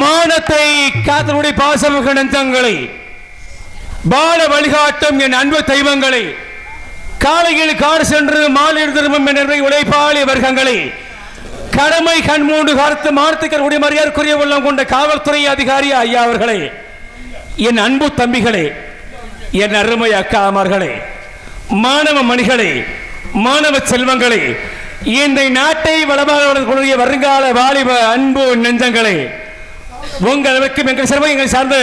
மானத்தை காத்தனுடைய பாசமிகு நெஞ்சங்களை பால வழிகாட்டும் என் அன்பு தெய்வங்களை காலையில் காடு சென்று மாலை திரும்பும் என்ற உழைப்பாளி வர்க்கங்களை கடமை கண்மூண்டு காத்து மானத்துக்கள் உடைமறியாருக்குரிய உள்ளம் கொண்ட காவல்துறை அதிகாரி ஐயா அவர்களே, என் அன்பு தம்பிகளே, என் அருமை அக்கா அமர்களே, மாணவ மணிகளே, மாணவ செல்வங்களே, இந்த நாட்டை வளமாக வருங்கால வாலிப அன்பு நெஞ்சங்களே, உங்களுக்கு எங்கள் சிறப்பு எங்கள் சார்ந்த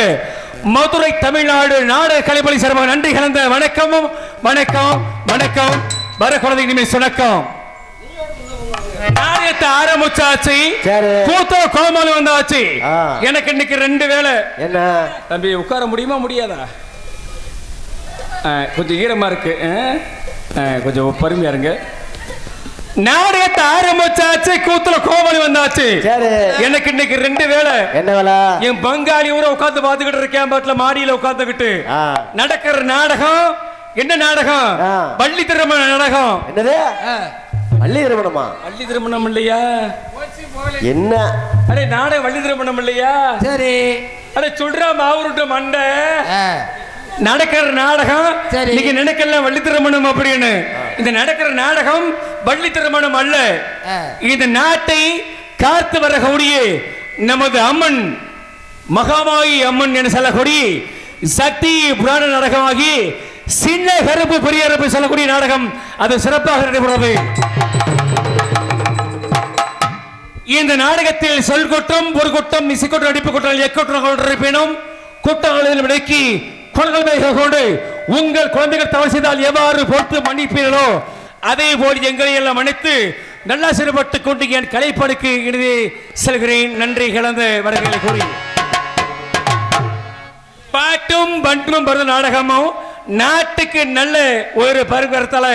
மதுரை தமிழ்நாடு நாடக கலைப்பள்ளி சிறப்பாக நன்றி கலந்த வணக்கமும் வணக்கம் வணக்கம் வர குழந்தை நிமிஷம் வணக்கம். நாடகத்தை ஆரம்பிச்சாச்சு, கூத்தோ கோமாளி வந்தாச்சு. எனக்கு இன்னைக்கு 2 வேலை. என்ன தம்பி உட்கார முடியுமா முடியாதா? கொஞ்சம் ஈரமா இருக்கு, கொஞ்சம் பொறுமையா இருங்க. நாடகத்தை ஆரம்பிச்சாச்சு, கூத்துல கோமாளி வந்தாச்சு. எனக்கு இன்னைக்கு 2 வேலை. என்ன வேலை? என் பங்காளி ஊரை உட்கார்ந்து பாத்துக்கிட்டு இருக்கேன், பாட்டுல மாடியில உட்கார்ந்துகிட்டு நடக்கிற நாடகம். என்ன நாடகம்? பள்ளி திருமண நாடகம். என்னது பள்ளி திருமணமா? பள்ளி திருமணம் இல்லையா? என்ன அடே நாடகம் பள்ளி திருமணம் இல்லையா? சரி அடே சொல்றா மாவுருட்ட மண்டை. நடக்கிற நாடகம் நீங்க நினைக்கலாம் வள்ளி திருமணம் அப்படின்னு. இந்த நடக்கிற நாடகம் வள்ளி திருமணம் அல்ல. இந்த நாட்டை காத்து வரக்கூடிய நமது அம்மன் மகாமாயி அம்மன் என சொல்லக்கூடிய சக்தி புராண நாடகமாகி சின்ன கருப்பு பெரிய கருப்பு சொல்லக்கூடிய நாடகம் அது சிறப்பாக நடைபெறுகிறது. இந்த நாடகத்தில் சொல் குற்றம், ஒரு குற்றம், இசை குற்றம், நடிப்பு குற்றம், எக்குற்றம் இருப்பினும் குற்றங்களில் விலக்கி கொண்டு உங்கள் குழந்தைகள் தவறு செய்தால் எவ்வாறு பொறுத்து மன்னிப்பீர்களோ அதே போல் எங்களை எல்லாம் மன்னித்து நல்லா சிறுபட்டுக் கொண்டு என் கலைப்படுக்கு இணைந்து செல்கிறேன். நன்றி கலந்த வரங்களை கூறி பாட்டும் பண்டும் வருத நாடகமும் நாட்டுக்கு நல்ல ஒரு பருவத்தால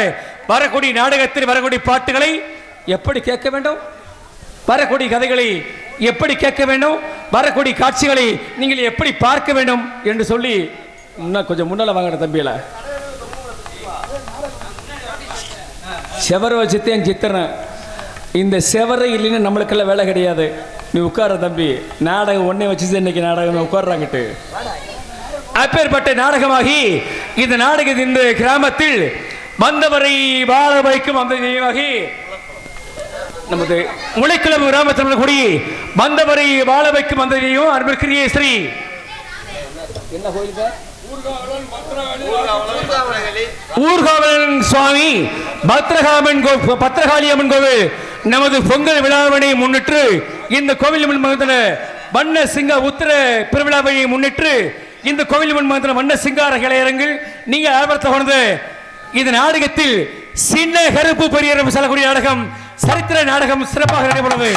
வரக்கூடிய நாடகத்தில் வரக்கூடிய பாட்டுகளை எப்படி கேட்க வேண்டும், வரக்கூடிய கதைகளை எப்படி கேட்க வேண்டும், வரக்கூடிய காட்சிகளை நீங்கள் எப்படி பார்க்க வேண்டும் என்று சொல்லி இன்னும் கொஞ்சம் முன்னால வாங்கின தம்பியில செவரை வச்சுத்தேன் சித்திரன். இந்த செவரை இல்லைன்னு நம்மளுக்கெல்லாம் வேலை கிடையாது. நீ உட்கார தம்பி, நாடகம் ஒன்னே வச்சு இன்னைக்கு நாடகம் உட்கார்றாங்கிட்டு. அப்பேற்பட்ட நாடகமாகி இந்த நாடகத்தின் இந்த கிராமத்தில் வந்தவரை வாழ வைக்கும் அந்த தெய்வமாகி நமது முளைக்கிழமை கிராமத்தில் கூடி வந்தவரை வாழ வைக்கும் அந்த தெய்வம் அன்பிற்குரிய ஸ்ரீ என்ன கோயில் ஊர்காவலன் சுவாமி பத்ரகாளி அம்மன் கோவில் நமது பொங்கல் விழாவினை முன்னிட்டு இந்த கோவில் முன்மகத்தில் வண்ண சிங்க உத்திர பெருவிழாவை முன்னிட்டு இந்த கோவில் முன்மகத்தில் வண்ண சிங்கார கலையரங்கில் நீங்க ஆபரத்தை கொண்டு இந்த நாடகத்தில் சின்ன கருப்பு பெரிய சொல்லக்கூடிய நாடகம் சரித்திர நாடகம் சிறப்பாக நடைபெறுவது.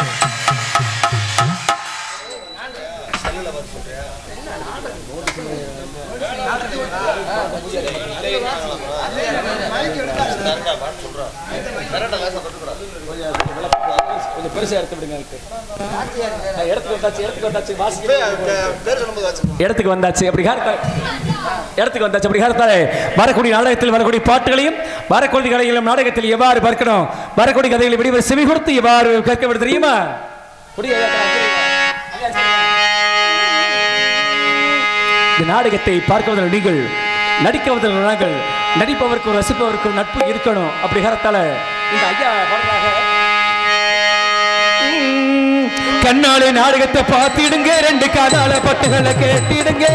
இடத்துக்கு வந்தாச்சு வரக்கூடிய நாடகத்தில் வரக்கூடிய பாட்டுகளையும் வரக்கூடிய கதைகளும் நாடகத்தில் எவ்வாறு பார்க்கணும், வரக்கூடிய கதைகளை விடுவ செவி கொடுத்து எவ்வாறு கேட்க விட தெரியுமா? இந்த நாடகத்தை பார்க்குவதில் நீங்கள் நடிக்குவதில் நாங்கள் நடிப்பவருக்கும் ரசிப்பவருக்கும் நட்பு இருக்கணும். அப்படி காரணத்தால இந்த ஐயா கண்ணாலே நாடகத்தை பார்த்திடுங்க, ரெண்டு காதால பட்டுகளை கேட்டிடுங்க.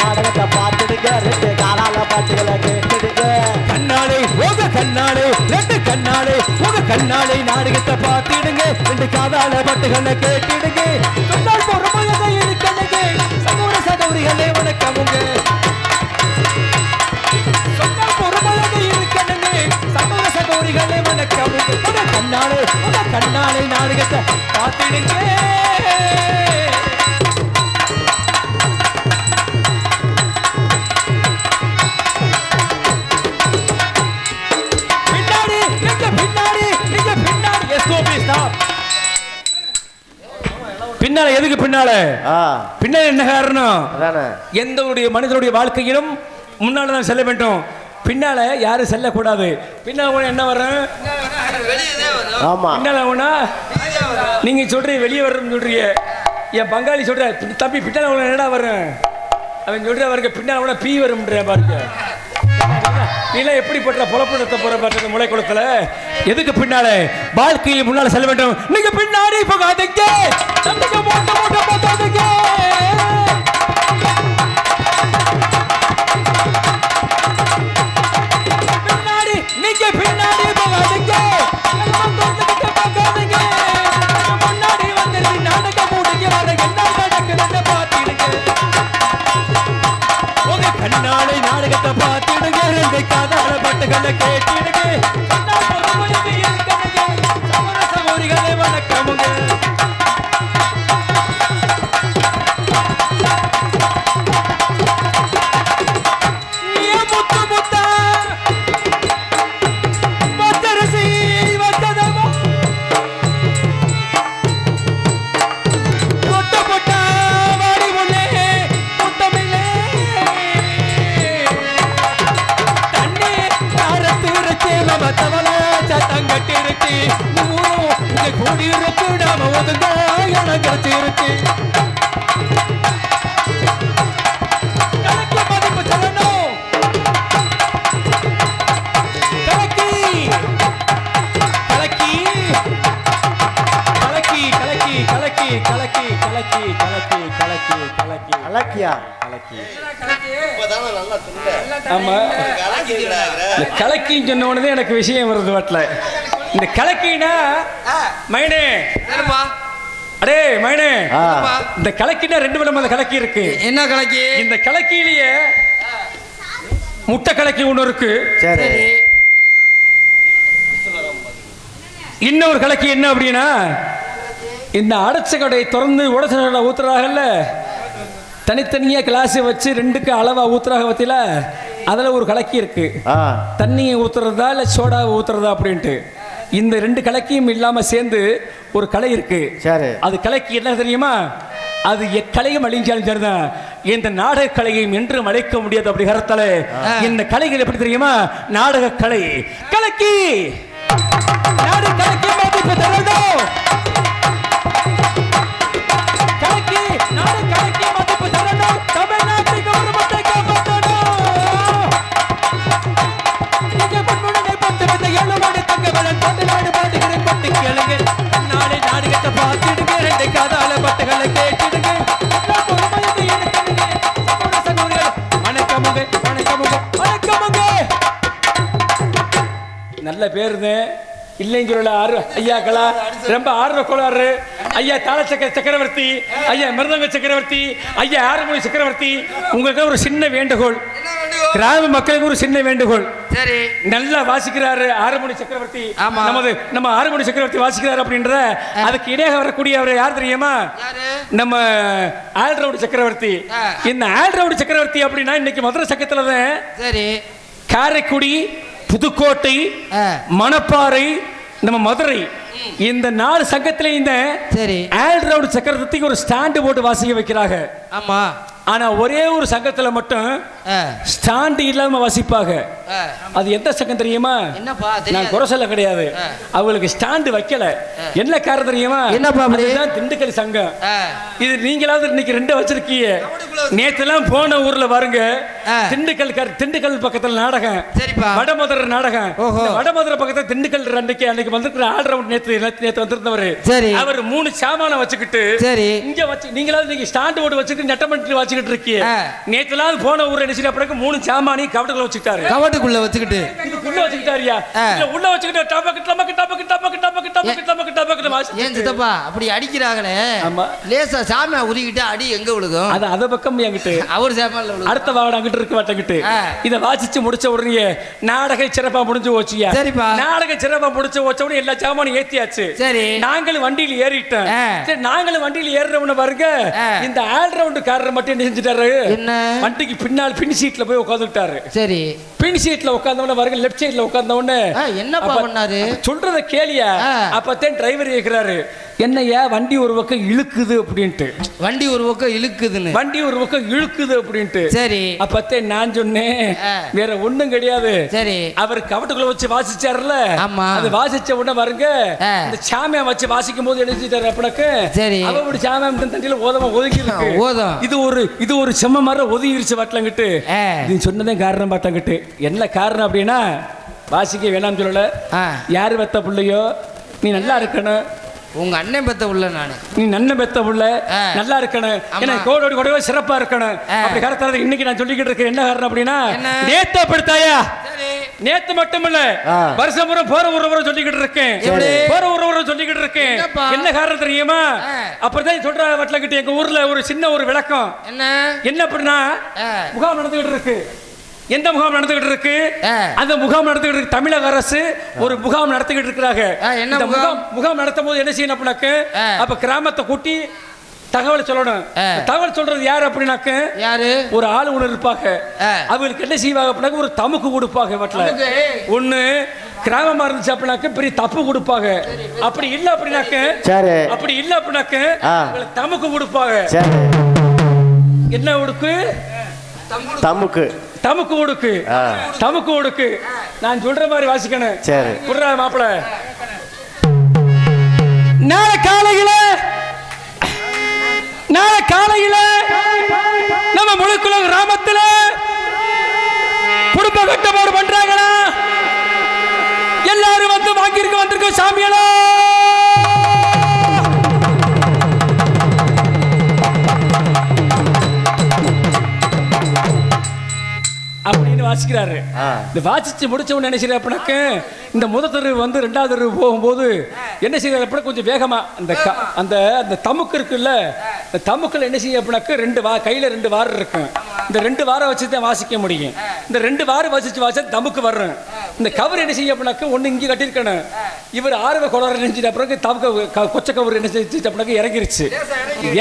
நாடகத்தை பார்த்திடுங்க, ரெண்டு காதால பட்டுகளை கேட்டிடுங்க. கண்ணாலே உங்க கண்ணாலே ரெண்டு கண்ணாலே உங்க கண்ணாலே நாடகத்தை பார்த்திடுங்க, ரெண்டு காதால பட்டுகளை கேட்டிடுங்க. சொன்னால் பொறுமையாக இருக்கணுங்க, சமூக சகோதரிகளே வணக்கமுங்க. சொன்னால் பொறுமையாக இருக்கணுங்க, சமூக சகோதரிகளே வணக்கமுங்க. கண்ணாலே உங்க கண்ணாலே நாடகத்தை பார்த்திடுங்க. பின்னால எதுக்கு பின்னால என்ன காரணம்? எந்த ஒரு மனிதனுடைய வாழ்க்கையிலும் முன்னால தான் செல்ல வேண்டும், பின்னால யாரும் செல்லக்கூடாது. பின்னால என்ன வரும்? பின்னால நீங்க சொல்றீங்க வெளியே வர்றோம் சொல்றீங்க, என் பங்காளி சொல்ற தம்பி பின்னால என்னடா வரும் அவன் சொல்ற வரைக்க பின்னால பீ வரும் பாருங்க. நீலாம் எப்படிப்பட்ட புலப்படத்தை போற பாட்டு முளை குளத்துல எதுக்கு பின்னால வாழ்க்கையில் முன்னால செல்ல வேண்டும். நீங்க பின்னாடி போகாதீங்க, தம்பிக்கு மோட்ட மோட்ட போகாதீங்க. பின்னாடி நீங்க பின்னாடி போகாதீங்க, போகாதீங்க. முன்னாடி வந்து நாடகம் முடிஞ்சு வர என்ன நடக்குதுன்னு பார்த்திடுங்க. உங்க கண்ணாலே நாடகத்தை பார்த்திடுங்க, ரெண்டு காதால பட்டுகளை கேட்டிடுங்க. சகோதரிகளே வணக்கமுங்க. கலக்கின்னு சொன்ன உடனே எனக்கு விஷயம் வருது வாட்டில். இந்த கலக்கினா மைனே அடே மைனே, இந்த கலக்கினா ரெண்டு விதமான கலக்கி இருக்கு. என்ன கலக்கி? இந்த கலக்கிலேயே முட்டை கலக்கி ஒன்று இருக்கு. இன்னொரு கலக்கி என்ன அப்படின்னா, இந்த அடைச்ச கடையை திறந்து உடச்ச கடை ஊத்துறாங்கல்ல, தனித்தனியா கிளாஸ் வச்சு ரெண்டுக்கு அளவா ஊத்துறாங்க பத்தியில, அதுல ஒரு கலக்கி இருக்கு. தண்ணியை ஊத்துறதா இல்ல சோடா ஊத்துறதா அப்படின்ட்டு இந்த ரெண்டு கலக்கியும் இல்லாம சேர்ந்து ஒரு கலை இருக்கு. அது கலைக்கு என்ன தெரியுமா? அது கலையும் அழிஞ்சாலும் சரிதான், இந்த நாடக கலையையும் என்றும் அழைக்க முடியாது. அப்படி கருத்தால இந்த கலைகள் எப்படி தெரியுமா? நாடக கலை கலக்கி நாடு கலக்கி மதிப்பு தரணும். கலக்கி நாடு கலக்கி மதிப்பு தரணும். தமிழ்நாட்டு கவர்மெண்ட்டை காப்பாற்றணும். இங்கே பொன்முனை பட்டு வந்த 7 மணி தங்க வளன் பட்டு நாடு பாட்டுகிறேன் பட்டு கேளுங்க. நாளை நாடுகட்ட பார்த்துடுங்க. 2 காதால பட்டுகளை கேட்டுடுங்க. நல்ல பேருது இல்லைன்னு சொல்லல. ஐயாக்களா ரொம்ப ஆர்வ கோளாறு. ஐயா தாளச்சக்க சக்கரவர்த்தி, ஐயா மிருதங்க சக்கரவர்த்தி, ஐயா ஆறுமொழி சக்கரவர்த்தி, உங்களுக்கு ஒரு சின்ன வேண்டுகோள், கிராம மக்களுக்கு ஒரு சின்ன வேண்டுகோள். சரி, நல்லா வாசிக்கிறாரு ஆறுமொழி சக்கரவர்த்தி. நம்ம ஆறுமொழி சக்கரவர்த்தி வாசிக்கிறாரு அப்படின்ற அதுக்கு இடையாக வரக்கூடிய அவர் யார் தெரியுமா? நம்ம ஆல்ரவுண்ட் சக்கரவர்த்தி. இந்த ஆல்ரவுண்ட் சக்கரவர்த்தி அப்படின்னா இன்னைக்கு மதுரை சக்கத்துல தான். சரி, காரைக்குடி, புதுக்கோட்டை, மணப்பாறை, நம்ம மதுரை, இந்த 4 சங்கத்துல இந்த ஆல்ரவுண்ட் சக்கரவர்த்திக்கு ஒரு ஸ்டாண்டு போட்டு வாசிக்க வைக்கிறாங்க. ஆமா, ஆனா ஒரே ஒரு சங்கத்துல மட்டும் ஸ்டாண்ட் இல்லாம வாசிப்பாங்க. அது எந்த சங்கம் தெரியுமா? நான் குறை சொல்ல கிடையாது, அவங்களுக்கு ஸ்டாண்ட் வைக்கல. என்ன காரணம் தெரியுமா? அதுதான் திண்டுக்கல் சங்கம். இது நீங்களாவது இன்னைக்கு 2 வச்சிருக்கீங்க. நேத்தெல்லாம் போன ஊர்ல பாருங்க, திண்டுக்கல் பக்கத்துல நாடகம், வடமதுரை நாடகம். வடமதுரை பக்கத்துல திண்டுக்கல் அன்னைக்கு வந்திருக்கிற ஆல்ரவுண்ட் நேத்து வந்திருந்தவர். அவர் 3 சாமான வச்சுக்கிட்டு இங்க வச்சு, நீங்களாவது நீங்க ஸ்டாண்ட் போட்டு வச்சுக்கிட்டு நெட்டமண்டி வச்சுக்கிட்டு இருக்கீங்க. நேத்துலாம் போன ஊர் என்ன 3 சாமானி கவட்டுக்குள்ள வச்சுக்கிட்டாரு. கவட்டுக்குள்ள வச்சுக்கிட்டு இதுக்குள்ள வச்சுக்கிட்டாரியா? இல்ல உள்ள வச்சுக்கிட்டு டபக்கு டபக்கு டபக்கு டபக்கு டபக்கு டபக்கு டபக்கு டபக்கு வாசி. ஏன் சித்தப்பா அப்படி அடிக்கிறாங்களே? ஆமா, லேசா சாமியா உதிக்கிட்டு அடி எங்க விழுகும்? அது அத பக்கம் என்கிட்ட அவர் சாமான்ல விழுகும். அடுத்த வாட அங்கிட்டு இருக்க மாட்டேங்கிட்டு இத வாசிச்சு முடிச்ச உடனே நாடக சிறப்பா முடிஞ்சு போச்சியா. சரிப்பா, நாடக சிறப்பா முடிச்சு வச்ச உடனே எல்லா சாமானும் ஏத்தியாச்சு. சரி, நாங்களும் வண்டியில ஏறிட்டோம். சரி, நாங்களும் வண்டியில ஏறுறவன பாருங்க, இந்த ஆல்ரவுண்ட் காரர் மட்டும் என்ன செஞ்சிட்டாரு? என்ன, வண்டிக்கு பின்னால் பின் சீட்ல போய் உட்கார்ந்துட்டாரு. சரி, பின் சீட்ல உட்கார்ந்தவன பாருங்க, லெஃப்ட் சைடுல உட்கார்ந்தவன என்னப்பா பண்ணாரு? சொல்றத கேளியா. அப்பதான் டிரைவர் கேக்குறாரு, என்னையா வண்டி ஒரு பக்கம் இழுக்குது அப்படின்ட்டு. வண்டி ஒரு பக்கம் இழுக்குதுன்னு? வண்டி ஒரு பக்கம் இழுக்குது அப்படின்ட்டு. சரி, அப்பத்தே நான் சொன்னேன், வேற ஒண்ணும் கிடையாது. சரி, அவர் கவட்டுக்குள்ள வச்சு வாசிச்சாருல, அது வாசிச்ச உடனே பாருங்க, இந்த சாமியா வச்சு வாசிக்கும் போது எழுதிட்டாரு அப்பனக்கு. சரி, அவரு சாமியா தண்டியில ஓதமா ஒதுங்கி இருக்கு. ஓதம் இது ஒரு செம்ம மாதிரி ஒதுங்கிருச்சு வாட்டலங்கிட்டு. நீ சொன்னதே காரணம் பாட்டங்கிட்டு. என்ன காரணம் அப்படின்னா, வாசிக்க வேணாம்னு சொல்லல. யாரு பெத்த பிள்ளையோ நீ நல்லா இருக்கணும். உங்க அண்ணன் பெத்த உள்ள நானு, நீ நன்ன பெத்த உள்ள நல்லா இருக்கணும். ஏன்னா கோடோடி கூடவே சிறப்பா இருக்கணும். அப்படி கருத்தாரு இன்னைக்கு நான் சொல்லிக்கிட்டு இருக்கேன். என்ன காரணம் அப்படின்னா, நேத்த படுத்தாயா, நேத்து மட்டும் இல்ல வருஷம் முறை போற ஒரு சொல்லிக்கிட்டு இருக்கேன். போற ஒரு சொல்லிக்கிட்டு இருக்கேன். என்ன காரணம் தெரியுமா? அப்படிதான் சொல்ற வட்டலங்கிட்டு எங்க ஊர்ல ஒரு சின்ன ஒரு விளக்கம். என்ன அப்படின்னா, முகாம் நடந்துகிட்டு இருக்கு. எந்த முகாம் நடந்துகிட்டு இருக்கு? அந்த முகாம் நடந்துகிட்டு இருக்கு. தமிழக அரசு ஒரு முகாம் நடத்திக்கிட்டு இருக்கிறாங்க. என்ன முகாம் நடத்தும் போது என்ன செய்யணும் அப்படின்னாக்க, அப்ப கிராமத்தை கூட்டி தகவல் சொல்லணும். தகவல் சொல்றது யாரு அப்படின்னாக்க, யாரு ஒரு ஆளு ஒண்ணு இருப்பாங்க. அவங்களுக்கு என்ன செய்வாங்க அப்படின்னாக்க, ஒரு தமுக்கு கொடுப்பாங்க. வீட்டுல ஒண்ணு கிராமமா இருந்துச்சு அப்படின்னாக்க பெரிய தப்பு கொடுப்பாங்க. அப்படி இல்ல அப்படின்னாக்க தமுக்கு கொடுப்பாங்க. என்ன உடுக்கு? தமுக்கு உடுக்கு. நான் சொல்ற மாதிரி வாசிக்கணும். குடுறா மாப்பிள. நாளை காலையில நம்ம முழுக்குள கிராமத்துல குடும்ப கட்டுப்பாடு பண்றாங்களா? எல்லாரும் வந்து வந்திருக்க சாமியலா அப்படின்னு வாசிக்கிறாரு. இந்த வாசிச்சு முடிச்சவன் என்ன செய்யற அப்படின்னாக்க, இந்த முதல் தெருவு வந்து 2வது தெருவு போகும்போது என்ன செய்யற அப்படின்னா, கொஞ்சம் வேகமா அந்த தமுக்கு இருக்குல்ல, இந்த தமுக்குல என்ன செய்ய அப்படின்னாக்க, கையில 2 வார் இருக்கும். இந்த 2 வாரம் வச்சு தான் வாசிக்க முடியும். இந்த 2 வாரம் வாசிச்சா தமுக்கு வர்றேன். இந்த கவர் என்ன செய்ய அப்படின்னாக்க, ஒண்ணு இங்கே கட்டியிருக்கணும். இவர் ஆர்வ கொடரை நினைச்சிட்டு அப்புறம் தமுக்க கொச்ச கவர் என்ன செஞ்சு அப்படின்னாக்க இறங்கிருச்சு.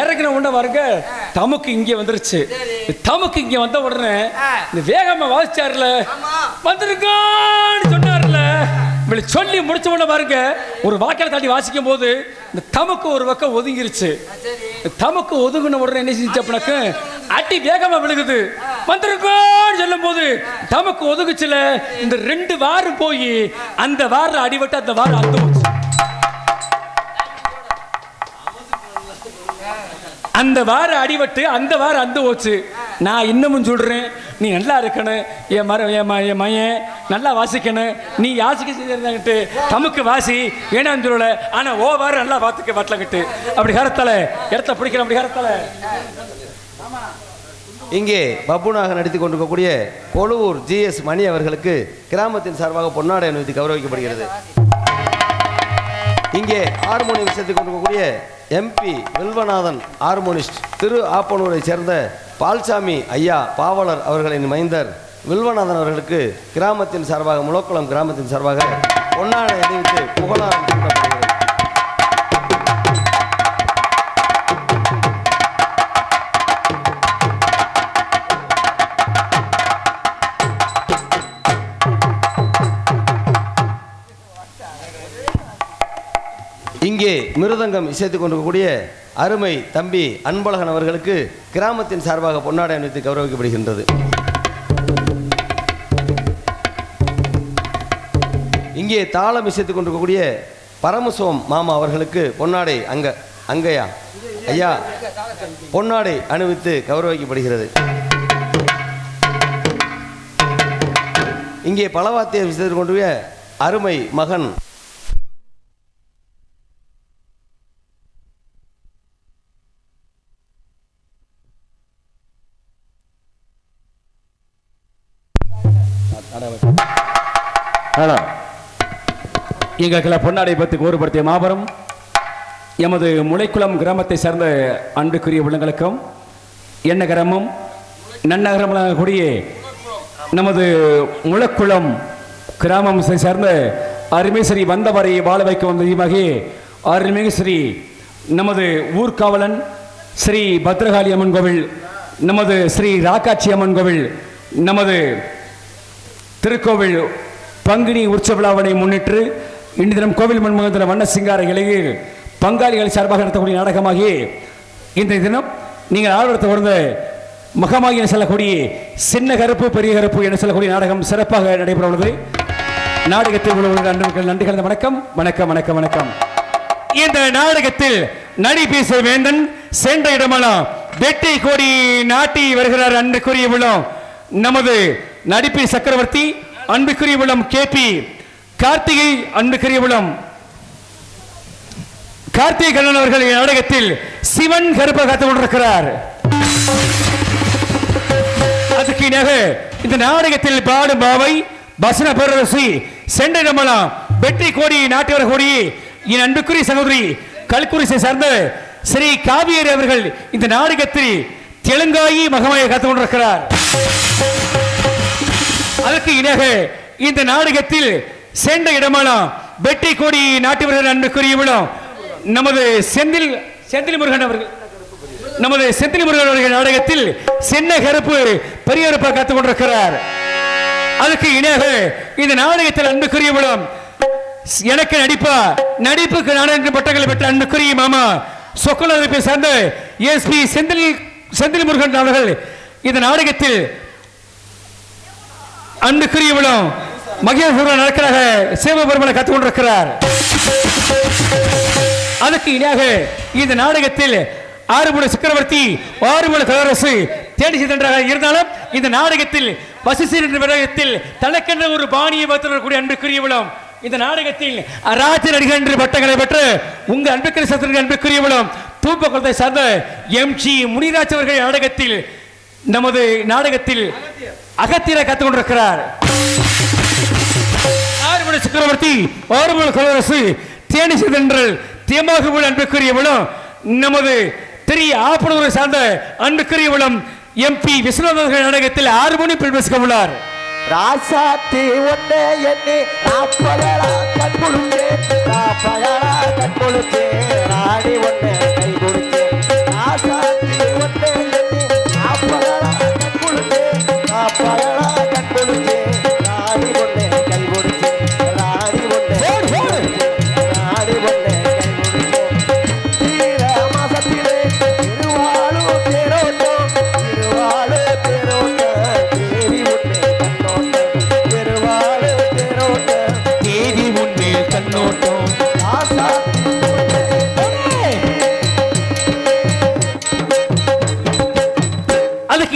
இறங்கின உடனே பாருங்க, தமுக்கு இங்கே வந்துருச்சு. தமுக்கு இங்கே வந்த உடனே இந்த வேகமா வாசிச்சாருல, வந்திருக்கான்னு சொன்னார்ல, இப்படி சொல்லி முடிச்ச உடனே பாருங்க, ஒரு வாக்கில தாண்டி வாசிக்கும் போது இந்த தமக்கு ஒரு பக்கம் ஒதுங்கிருச்சு. தமக்கு ஒதுங்கின உடனே என்ன செஞ்சு அப்படின்னாக்க அடி வேகமா விழுகுது. வந்திருக்கோன்னு சொல்லும் போது தமக்கு ஒதுங்குச்சுல, இந்த 2 வாரம் போய் அந்த வாரம் அடிபட்டு அந்த வாரம் அந்து போச்சு. அந்த வாரம் அடிபட்டு அந்த வாரம் அந்து போச்சு. நான் இன்னமும் சொல்றேன், நீ நல்லா இருக்கணும், என் மையன் நல்லா வாசிக்கணும், நீ யாசிக்க செஞ்சிருந்தாங்கிட்டு தமக்கு வாசி ஏன்னா சொல்லல. ஆனா ஓ வாரம் நல்லா பார்த்துக்க வட்டலங்கிட்டு அப்படி கரத்தால இடத்த பிடிக்கணும். அப்படி கரத்தால இங்கே பப்புனாக நடித்துக் கொண்டிருக்கக்கூடிய கொழுவூர் GS மணி அவர்களுக்கு கிராமத்தின் சார்பாக பொன்னாடை அணிவித்து கௌரவிக்கப்படுகிறது. இங்கே ஹார்மோனியம் இசைத்துக் கொண்டிருக்கக்கூடிய MP வில்வநாதன் ஹார்மோனிஸ்ட் திரு ஆப்பனூரை சேர்ந்த பால்சாமி ஐயா பாவலர் அவர்களின் மைந்தர் வில்வநாதன் அவர்களுக்கு கிராமத்தின் சார்பாக, முளக்குளம் கிராமத்தின் சார்பாக பொன்னாடை அணிவித்து புகழாரம் சூட்டப்படுகிறது. இங்கே மிருதங்கம் இசைத்துக் கொண்டிருக்கக்கூடிய அருமை தம்பி அன்பழகன் அவர்களுக்கு கிராமத்தின் சார்பாக பொன்னாடை அணிவித்து கௌரவிக்கப்படுகின்றது. இங்கே தாளம் இசைத்துக் கொண்டிருக்கக்கூடிய பரமசிவம் மாமா அவர்களுக்கு பொன்னாடை அங்கையா ஐயா பொன்னாடை அணிவித்து கௌரவிக்கப்படுகிறது. இங்கே பலவாத்தியம் இசைத்துக் கொண்டிருக்கிற அருமை மகன் எங்களுக்கு பொன்னாடை பற்றி கூறுபடுத்திய மாபெரும் எமது முளைக்குளம் கிராமத்தை சேர்ந்த அன்புக்குரிய உள்ளங்களுக்கும் எண்ணகரமும் நன்னகரமும் கூடிய நமது முளைக்குளம் கிராமம் சேர்ந்த அருமேஸ்வரி வந்தவரை வாழ வைக்க வந்ததியமாக அருமேஸ்வரி நமது ஊர்காவலன் ஸ்ரீ பத்ரகாளி அம்மன் கோவில், நமது ஸ்ரீ ராக்காட்சி அம்மன் கோவில், நமது திருக்கோவில் பங்குனி உற்சவ விழாவினை முன்னிட்டு இன்று தினம் கோவில் மண்முகத்தில் வண்ண சிங்கார இலையில் பங்காளிகள் சார்பாக நடத்தக்கூடிய நாடகமாகி இந்த தினம் நீங்கள் ஆர்வத்தை உணர்ந்த முகமாகி என சொல்லக்கூடிய சின்ன கருப்பு பெரிய கருப்பு என சொல்லக்கூடிய நாடகம் சிறப்பாக நடைபெற உள்ளது. நாடகத்தில் உள்ள அன்பர்கள் நன்றி கலந்த வணக்கம் வணக்கம் வணக்கம் வணக்கம். இந்த நாடகத்தில் நடி பேச வேந்தன் சென்ற இடமெல்லாம் வெட்டி கோடி நாட்டி வருகிறார். அன்புக்குரிய உள்ளம் நமது நடிப்பை சக்கரவர்த்தி, அன்புக்குரிய உள்ளம் KP கார்த்திகை, அன்புக்குரிய உள்ளம் கார்த்திகை கண்ணன் அவர்கள் நாடகத்தில் சிவன் கருப்பாக காத்துக் கொண்டிருக்கிறார். அதுக்கு இணையாக இந்த நாடகத்தில் பாடும் பாவை பசன பேரரசி சென்ற இடமெல்லாம் வெற்றி கோடி நாட்டி வரக்கூடிய என் அன்புக்குரிய சகோதரி கல்குரிசை சார்ந்த ஸ்ரீ காவியரி அவர்கள் இந்த நாடகத்தில் தெலுங்காயி மகமாயை காத்துக் கொண்டிருக்கிறார். அதற்கு இணையாக இந்த நாடகத்தில் சென்ற இடமெல்லாம் வெட்டி கோடி நாட்டி வருகிற அன்புக்குரிய விழம் நமது செந்தில் முருகன் அவர்கள், நமது செந்தில் முருகன் அவர்கள் நாடகத்தில் சின்ன கருப்பு பெரிய கருப்பாக காத்துக் கொண்டிருக்கிறார். அதுக்கு இணையாக இந்த நாடகத்தில் அன்புக்குரிய விழம் எனக்கு நடிப்புக்கு நாடக பட்டங்களை பெற்ற அன்புக்குரிய மாமா சொக்கலத்தை சேர்ந்த SP செந்தில் முருகன் அவர்கள் இந்த நாடகத்தில் அன்புக்குரிய விழம் மகேஸ்வரன் நடக்கிறாக சிவபெருமனை கற்றுக் கொண்டிருக்கிறார். அதுக்கு இணையாக இந்த நாடகத்தில் ஆறுமுக சக்கரவர்த்தி ஆறுமுக கலரசு தேடி சென்றாக இருந்தாலும் இந்த நாடகத்தில் வசிசீர் என்ற விடயத்தில் தனக்கென்ற ஒரு பாணியை வைத்திருக்கக்கூடிய அன்புக்குரிய விழம் இந்த நாடகத்தில் ராஜ நடிகர் என்று பட்டங்களை பெற்று உங்க அன்புக்குரிய சத்திர அன்புக்குரிய விழம் தூப்ப குளத்தை சார்ந்த MG முனிராஜ் அவர்கள் நாடகத்தில் நமது நாடகத்தில் அகத்தியரை கற்றுக் கொண்டிருக்கிறார். ஆறுமுக சக்கரவர்த்தி ஆறுமுக கலரசு தேனி சென்றல் தேமாக உள்ள அன்புக்குரிய விழம் நமது திரு ஆப்பனூரை சார்ந்த அன்புக்குரிய விழம் MP விஸ்வநாதன் நாடகத்தில் 6 மணி பேச உள்ளார். ராசாத்தி ஒன்னே எண்ணி ராப்பகலா கண்புழுத்தே ராணி ஒன்னே கை கொடுத்தே ராசாத்தி ஒன்னே எண்ணி ராப்பகலா கண்புழுத்தே ராணி ஒன்னே கை கொடுத்தே ராணி ஒன்னே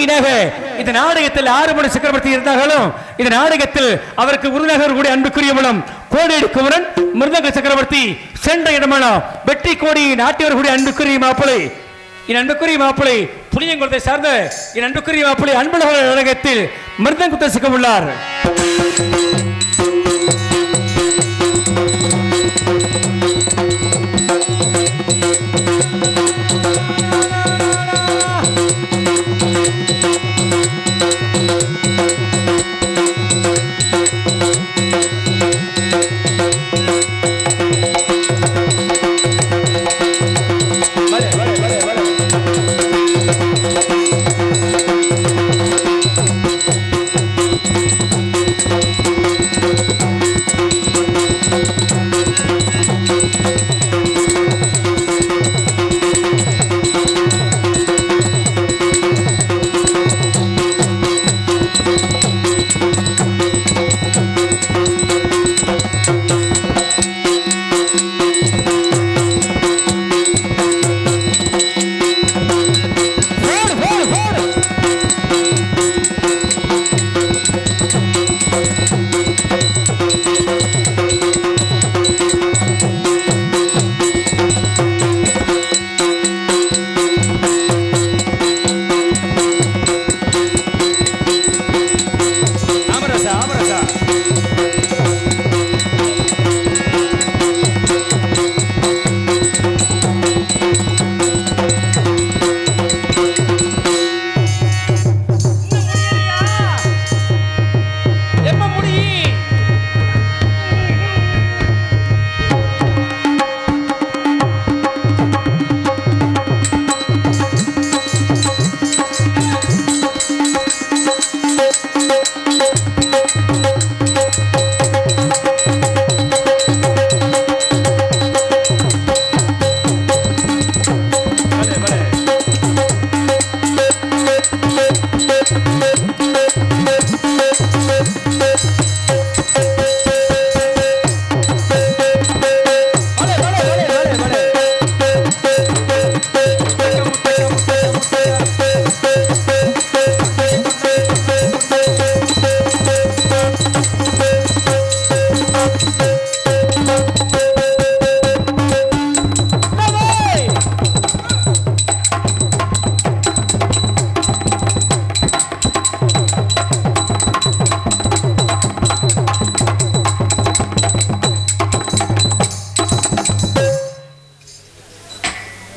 நாயகியாக இந்த நாடகத்தில் ஆறுமுடி சக்கரவர்த்தி இருந்தாலும் இந்த நாடகத்தில் அவருக்கு உருநகர் கூடிய அன்புக்குரிய மூலம் கோடேடு குமரன் மிருதங்க சக்கரவர்த்தி சென்ற இடமெல்லாம் வெற்றி கோடி நாட்டியவர் கூடிய அன்புக்குரிய மாப்பிளை என் அன்புக்குரிய மாப்பிளை புளியங்குளத்தை சார்ந்த என் அன்புக்குரிய மாப்பிளை அன்பழக நாடகத்தில் மிருதங்குத்த சிக்க உள்ளார்.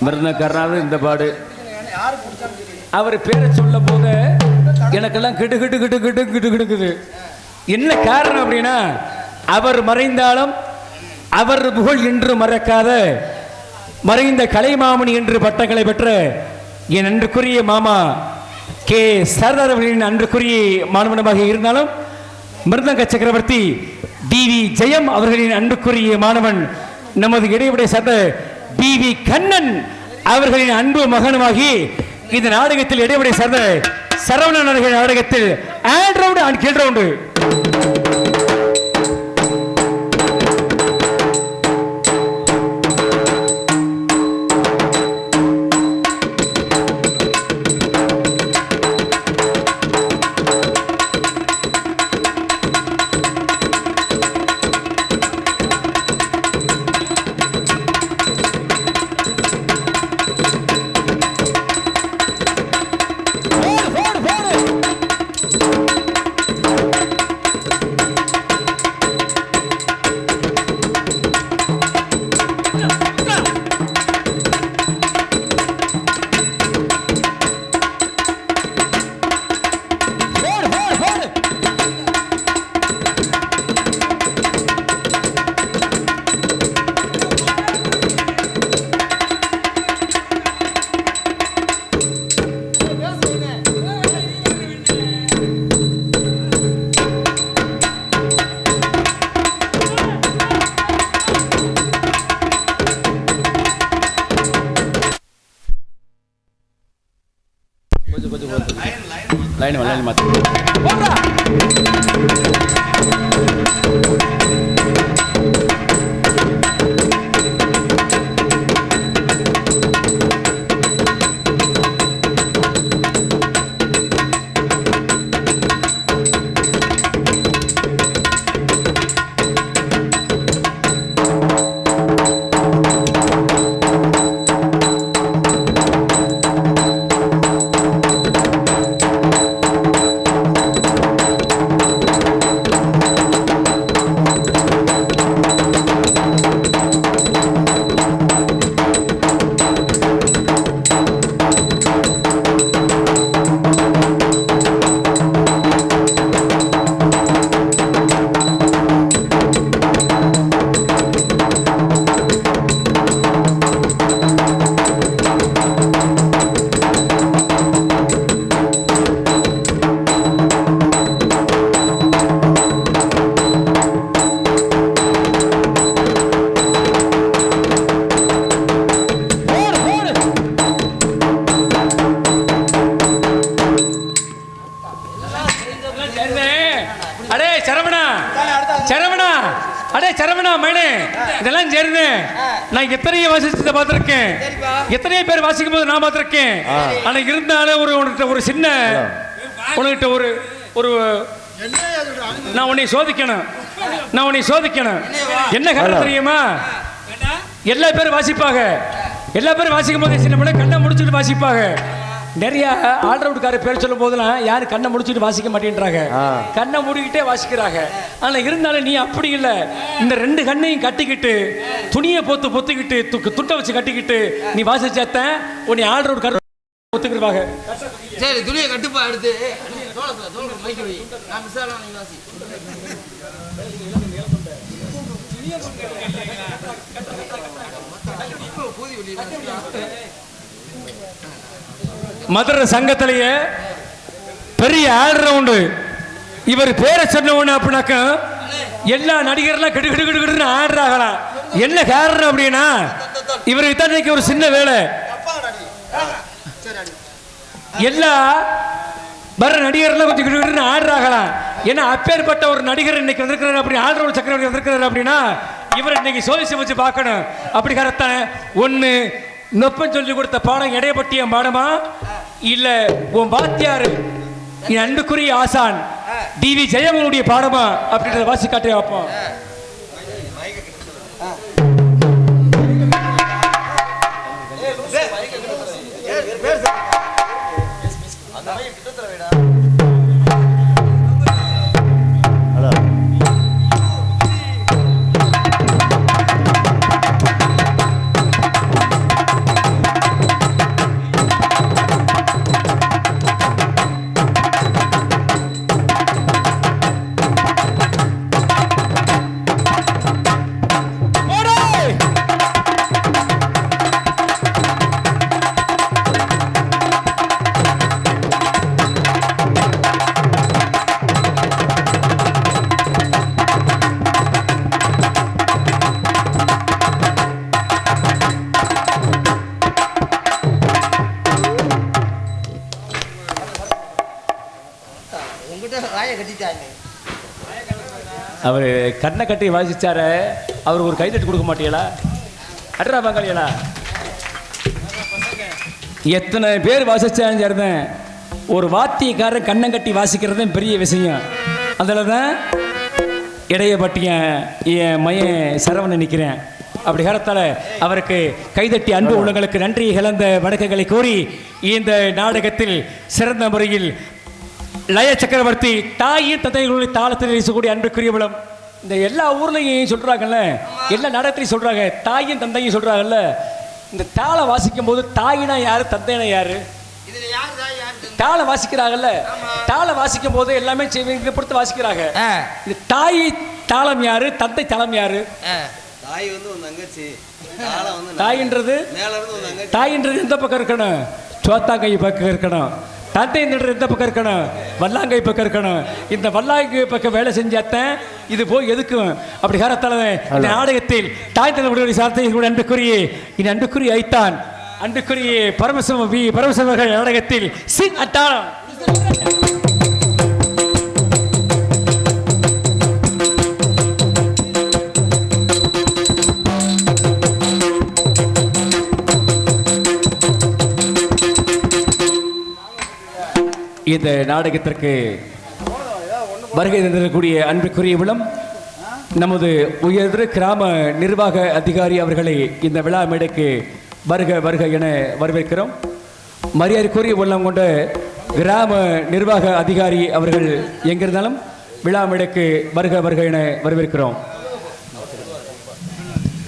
மிருதக்காரனாவது இந்த பாடு அவர் பேரை சொல்லும் போது எனக்கெல்லாம் கிட்டு கிட்டு கிட்டு கிட்டு கிட்டு கிட்டுக்குது. என்ன காரணம் அப்படின்னா அவர் மறைந்தாலும் அவர் புகழ் என்று மறக்காத மறைந்த கலைமாமணி என்று பட்டங்களை பெற்ற என் அன்றுக்குரிய மாமா கே சரதார் அவர்களின் அன்றுக்குரிய மாணவனமாக இருந்தாலும் மிருதங்க சக்கரவர்த்தி டிவி ஜெயம் அவர்களின் அன்புக்குரிய மாணவன் நமது இடைவெளி சார்ந்த டிவி கண்ணன் அவர்களின் அன்பு மகனுமாகி இந்த நாடகத்தில் இடைவெளி சார்ந்த சரவணன் அவர்கள் நாடகத்தில் ஆண்ட் ரவுண்டு அண்ட் கீழ் ரவுண்டு லைன் மாத்து அடே சரவணா மேனே, இதெல்லாம் சரிங்க. நான் எத்தனையோ வாசிச்சதை பார்த்திருக்கேன், எத்தனையோ பேர் வாசிக்கும் போது நான் பார்த்திருக்கேன். ஆனா இருந்தாலும் ஒரு சின்ன உனக்கிட்ட ஒரு நான் உன்னை சோதிக்கணும், நான் உன்னை சோதிக்கணும். என்ன காரணம் தெரியுமா? எல்லா பேரும் வாசிப்பாங்க, எல்லா பேரும் வாசிக்கும் போது சின்ன பிள்ளை கண்ணை முடிச்சுட்டு வாசிப்பாங்க. நிறைய ஆல்ரவுட்கார பேர் சொல்லும் போதெல்லாம் யாரும் கண்ணை முடிச்சுட்டு வாசிக்க மாட்டேன்றாங்க, கண்ணை மூடிக்கிட்டே வாசிக்கிறாங்க. ஆனா இருந்தாலும் நீ அப்படி இல்லை, இந்த ரெண்டு கண்ணையும் கட்டிக்கிட்டு துணியை பொத்துக்கிட்டு துட்டை வச்சு கட்டிக்கிட்டு நீ வாசிச்சாத்தான் உன்னை ஆல்ரவுட்கார ஒத்துக்கிடுவாங்க. சரி, துணியை கட்டுப்பா எடுத்து மதுரை சங்கத்திலேயே பெரிய ஆல்ரவுண்டு இவர் பேரை சொன்ன ஒண்ணு அப்படின்னாக்க எல்லா நடிகர்லாம் கிடுகிடுன்னு ஆடுறாங்களாம். என்ன காரணம் அப்படின்னா இவருக்கு தான் இன்னைக்கு ஒரு சின்ன வேலை. எல்லா வர நடிகர்லாம் கொஞ்சம் கிடுகிடுன்னு ஆடுறாங்களாம். ஏன்னா அப்பேற்பட்ட ஒரு நடிகர் இன்னைக்கு வந்திருக்கிறார், அப்படி ஆல்ரவுண்ட் சக்கரவர்த்தி வந்திருக்கிறார் அப்படின்னா இவர் இன்னைக்கு சோதிச்சு வச்சு பார்க்கணும். அப்படி கரெக்டான ஒன்று நொப்பம் சொல்லி கொடுத்த பாடம் இடையப்பட்டிய பாடமா, இல்ல உன் வாத்தியாரு என் அன்புக்குரிய ஆசான் டிவி ஜெயமனுடைய பாடமா அப்படின்றத வாசி காட்டி வைப்போம். அவர் கண்ணை கட்டி வாசிச்சாரு, அவருக்கு ஒரு கைதட்டு கொடுக்க மாட்டீங்களா? அட்ரா பங்காளிகளா, எத்தனை பேர் வாசிச்சாலும் சரிதான், ஒரு வாத்தியக்காரன் கண்ணை கட்டி வாசிக்கிறது பெரிய விஷயம். அதில் தான் இடையப்பட்டியன் என் மையன் சரவணன் நிற்கிறேன். அப்படி காலத்தால் அவருக்கு கைதட்டி அன்பு உள்ளங்களுக்கு நன்றி கலந்த வணக்கங்களை கூறி இந்த நாடகத்தில் சிறந்த முறையில் லய சக்கரவர்த்தி தாயின் தந்தைகளுடைய தாளத்தில் வீசக்கூடிய அன்புக்குரியவளம். இந்த எல்லா ஊர்லையும் சொல்றாங்கல்ல, எல்லா நாடகத்திலையும் சொல்றாங்க, தாயின் தந்தையும் சொல்றாங்கல்ல. இந்த தாளை வாசிக்கும் போது தாயினா யாரு, தந்தைனா யாரு? தாளை வாசிக்கிறாங்கல்ல, தாளை வாசிக்கும் போது எல்லாமே பொறுத்து வாசிக்கிறாங்க. இந்த தாய் தாளம் யாரு, தந்தை தாளம் யாரு? தாயின்றது எந்த பக்கம் இருக்கணும்? சோத்தாங்கை பக்கம் இருக்கணும். தந்தை எந்த பக்கம் இருக்கணும்? வல்லாங்கை பக்கம் இருக்கணும். இந்த வல்லாங்கை பக்கம் வேலை செஞ்சாத்தான் இது போய் எதுக்கும். அப்படி காரணத்தால இந்த நாடகத்தில் தாய் தலைமுறை சார்த்தை அன்புக்குரிய இந்த அன்புக்குரிய ஐத்தான் அன்புக்குரிய பரமசிவர்கள் நாடகத்தில் சிங் அட்டாளம். இந்த நாடகத்திற்கு வருகை தந்திருக்கக்கூடிய அன்புக்குரிய விளம் நமது உயர்திரு கிராம நிர்வாக அதிகாரி அவர்களை இந்த விழா மேடைக்கு வருக வருக என வரவேற்கிறோம். மரியாதைக்குரிய உள்ளம் கொண்ட கிராம நிர்வாக அதிகாரி அவர்கள் எங்கிருந்தாலும் விழா மேடைக்கு வருக வருக என வரவேற்கிறோம்.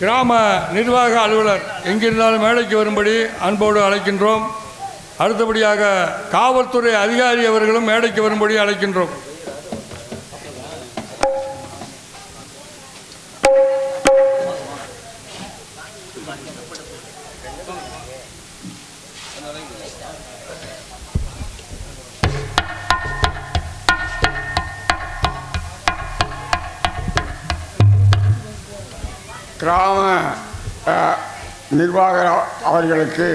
கிராம நிர்வாக அலுவலர் எங்கிருந்தாலும் மேடைக்கு வரும்படி அன்போடு அழைக்கின்றோம். அடுத்தபடியாக காவல்துறை அதிகாரி அவர்களும் மேடைக்கு வரும்படி அழைக்கின்றோம். கிராம நிர்வாக அவர்களுக்கு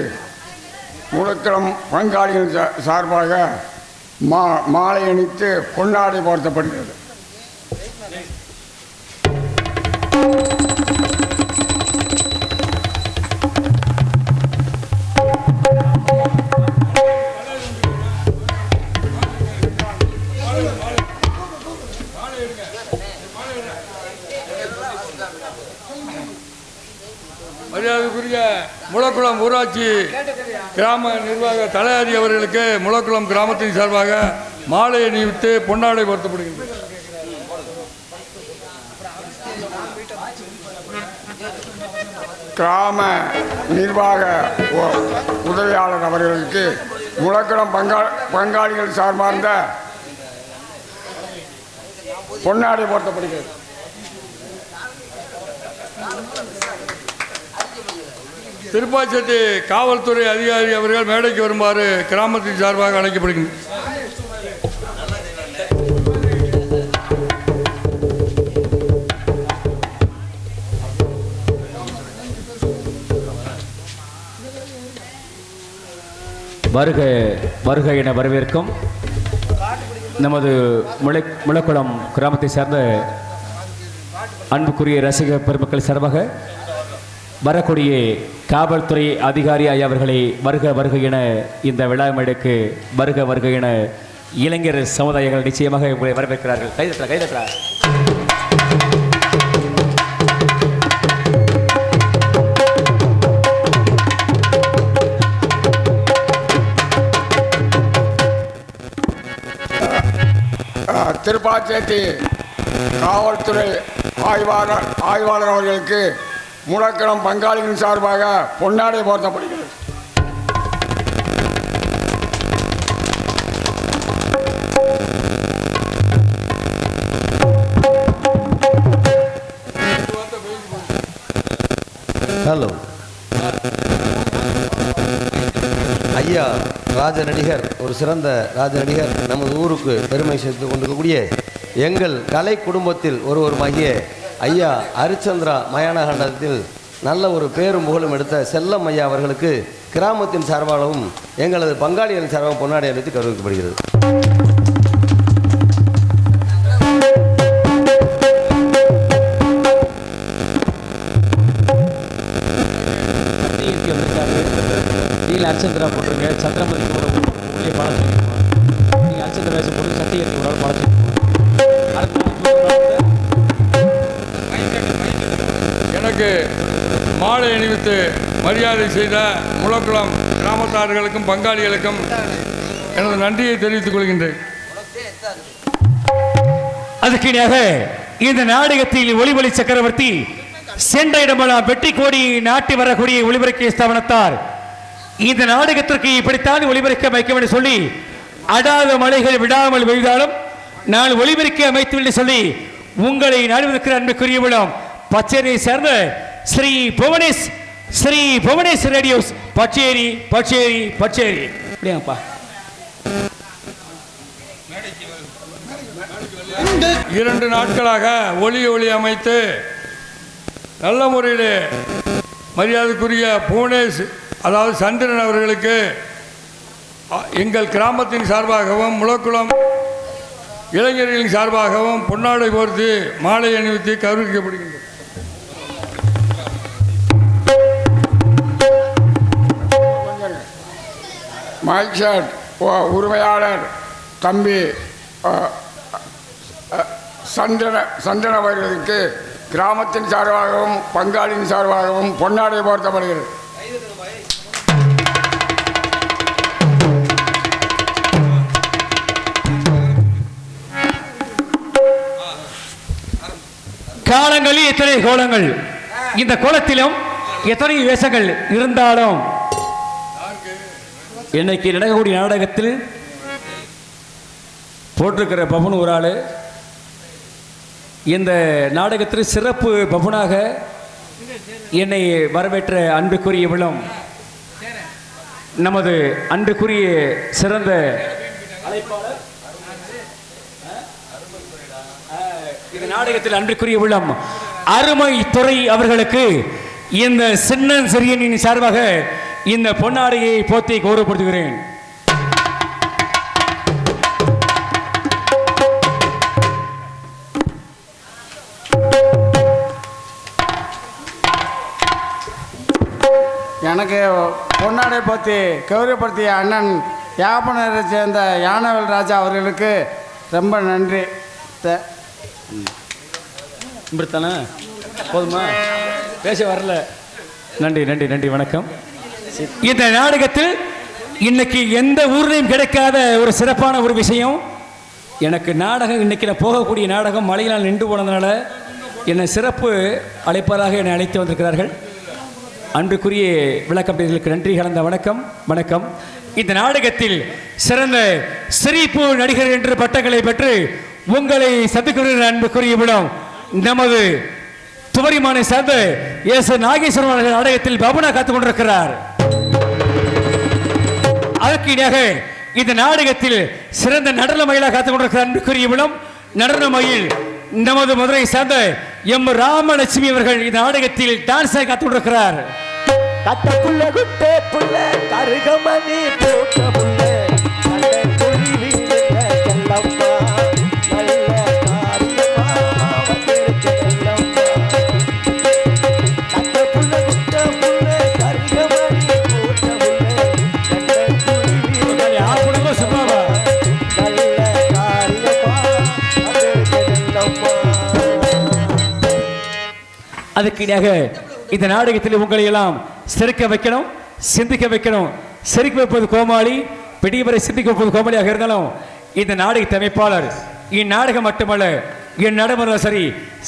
முழக்களம் பங்காளிகள் சார்பாக மாலை அணித்து பொன்னாடை போர்த்தப்படுகிறது. மரியாதைக்குரிய முளக்குளம் ஊராட்சி கிராம நிர்வாக தலையாரி அவர்களுக்கு முளக்குளம் கிராமத்தின் சார்பாக மாலை அணிவித்து பொன்னாடை பொருத்தப்படுகின்றது. கிராம நிர்வாக உதவியாளர் அவர்களுக்கு முளக்குளம் பங்காளிகள் சார்பார்ந்த பொன்னாடை போர்த்தப்படுகிறது. திருப்பாச்சேட்டி காவல்துறை அதிகாரி அவர்கள் மேடைக்கு வருமாறு கிராமத்தின் சார்பாக அழைக்கப்படுகின்றனர். வருக வருக என வரவேற்கும் நமது முளக்குளம் கிராமத்தை சார்ந்த அன்புக்குரிய ரசிக பெருமக்கள் சார்பாக வரக்கூடிய காவல்துறை அதிகாரி ஐயா அவர்களை வருக வருக என இந்த விழா மேடைக்கு வருக வருக என இளைஞர் சமுதாயங்கள் நிச்சயமாக உங்களை வரவேற்கிறார்கள். கைதட்டா கைதட்டா. திருப்பாச்சேட்டி காவல்துறை ஆய்வாளர் அவர்களுக்கு முளக்குளம் பங்காளிகளின் சார்பாக பொன்னாடை போர்த்தப்படுகிறது. ஹலோ ஐயா ராஜ நடிகர், ஒரு சிறந்த ராஜ நடிகர், நமது ஊருக்கு பெருமை சேர்த்து கொண்டிருக்கக்கூடிய எங்கள் கலை குடும்பத்தில் ஒருவருமாகிய ஐயா ஹரிச்சந்திரா மயானகண்டத்தில் நல்ல ஒரு பேரும் புகழும் எடுத்த செல்லம் ஐயா அவர்களுக்கு கிராமத்தின் சார்பாகவும் எங்களது பங்காளிகளின் சார்பாகவும் பொன்னாடை அளித்து கௌரவிக்கப்படுகிறது. ஹரிச்சந்திரா போட்டிருங்க, சந்திரமதி பழம் நீங்கள் ஹரிச்சந்திர வேஷம் போட்டு சட்டை எடுத்து ஒரு பழம். எனக்கு மாலை அணிவித்து மரியாதை செய்த முளக்குளம் கிராமத்தார்களுக்கும் பங்காளிகளுக்கும் எனது நன்றியை தெரிவித்துக் கொள்கின்றேன். அதுக்கிணையாக இந்த நாடகத்தில் ஒளிவொலி சக்கரவர்த்தி சென்ற இடமெல்லாம் வெற்றி கோடி நாட்டி வரக்கூடிய ஒளிபரப்பு ஸ்தாபனத்தார் இந்த நாடகத்திற்கு இப்படித்தான் ஒளிபரப்பு அமைக்க வேண்டும் சொல்லி அடாத மலைகள் விடாமல் பெய்தாலும் நான் ஒளிபரப்பு அமைத்து சொல்லி உங்களை நாடுவதற்கு அன்புக்குரியவளும் பச்சேரியை சேர்ந்த ஸ்ரீ புவனேஷ் ரேடியோஸ் பச்சேரி பச்சேரி பச்சேரி. அப்படியாப்பா 2 நாட்களாக ஒளி அமைத்து நல்ல முறையில் மரியாதைக்குரிய புவனேஷ் அதாவது சந்திரன் அவர்களுக்கு எங்கள் கிராமத்தின் சார்பாகவும் முளக்குளம் இளைஞர்களின் சார்பாகவும் பொன்னாடை போர்த்து மாலை அணிவித்து கௌரவிக்கப்படுகின்றது. மைக்ஷாட் உரிமையாளர் தம்பி சந்திரன் அவர்களுக்கு கிராமத்தின் சார்பாகவும் பங்காளியின் சார்பாகவும் பொன்னாடை போர்த்தப்படுகிறது. காலங்களில் எத்தனை கோலங்கள், இந்த கோலத்திலும் எத்தனை வேஷங்கள் இருந்தாலும் இன்னைக்கு நடக்கக்கூடிய நாடகத்தில் போட்டிருக்கிற பபுன் ஒரு ஆள் இந்த நாடகத்தில் சிறப்பு பபுனாக என்னை வரவேற்ற அன்புக்குரியவளும் நமது அன்புக்குரிய சிறந்த அழைப்பாளர் இந்த நாடகத்தில் அன்புக்குரிய உள்ளம் அருமை துறை அவர்களுக்கு இந்த சின்னன் சிறியனின் சார்பாக இந்த பொன்னாடையை போத்தி கௌரவப்படுத்துகிறேன். எனக்கு பொன்னாடை போத்தி கௌரவப்படுத்திய அண்ணன் யாப்பனரை சேர்ந்த யானவேல் ராஜா அவர்களுக்கு ரொம்ப நன்றி. இப்படித்தானே போதுமா? பேச வரல. நன்றி நன்றி நன்றி வணக்கம். இந்த நாடகத்தில் இன்னைக்கு எந்த ஊர்லையும் கிடைக்காத ஒரு சிறப்பான ஒரு விஷயம். எனக்கு நாடகம் இன்னைக்கு நான் போகக்கூடிய நாடகம் மழையினால் நின்று போனதுனால என்னை சிறப்பு அழைப்பதாக என்னை அழைத்து வந்திருக்கிறார்கள். அன்புக்குரிய விளக்கம்பெரியர்களுக்கு நன்றி கலந்த வணக்கம் வணக்கம். இந்த நாடகத்தில் சிறந்த சிரிப்பு நடிகர் என்று பட்டங்களை பெற்று உங்களை சந்திக்கிற அன்புக்குரிய விடம் நமது துவரிமானை சார்ந்த எஸ் நாகேஸ்வரன் அவர்கள் நாடகத்தில் பபுனா காத்துக் கொண்டிருக்கிறார். அதற்கு இணையாக இந்த நாடகத்தில் சிறந்த நடன மயிலாக காத்துக் கொண்டிருக்கிறார் அன்புக்குரிய விடம் நடன மயில் நமது மதுரை சார்ந்த எம் ராமலட்சுமி அவர்கள் இந்த நாடகத்தில் டான்ஸாக காத்துக் கொண்டிருக்கிறார். கட்டக்குள்ள குட்டே புள்ள கருகமணி போட்ட புள்ள நல்ல கொடி வீழ்ந்த செல்லம்மா நல்ல காரியமா வந்திருக்க செல்லம்மா. கட்டக்குள்ள குட்டே புள்ள கருகமணி போட்ட புள்ள நல்ல கொடி வீழ்ந்த சும்மாவா நல்ல காரியமா வந்திருக்க செல்லம்மா. அதுக்கு இணையாக இந்த நாடகத்தில் உங்களை எல்லாம் சிரிக்க வைக்கணும், சிந்திக்க வைக்கணும். சிரிக்க வைப்பது கோமாளி, பெரியவரை சிந்திக்க வைப்பது கோமாளியாக இருந்தாலும் இந்த நாடகத்தை அமைப்பாளர் இந்நாடகம் மட்டுமல்ல என் நடைமுறை சரி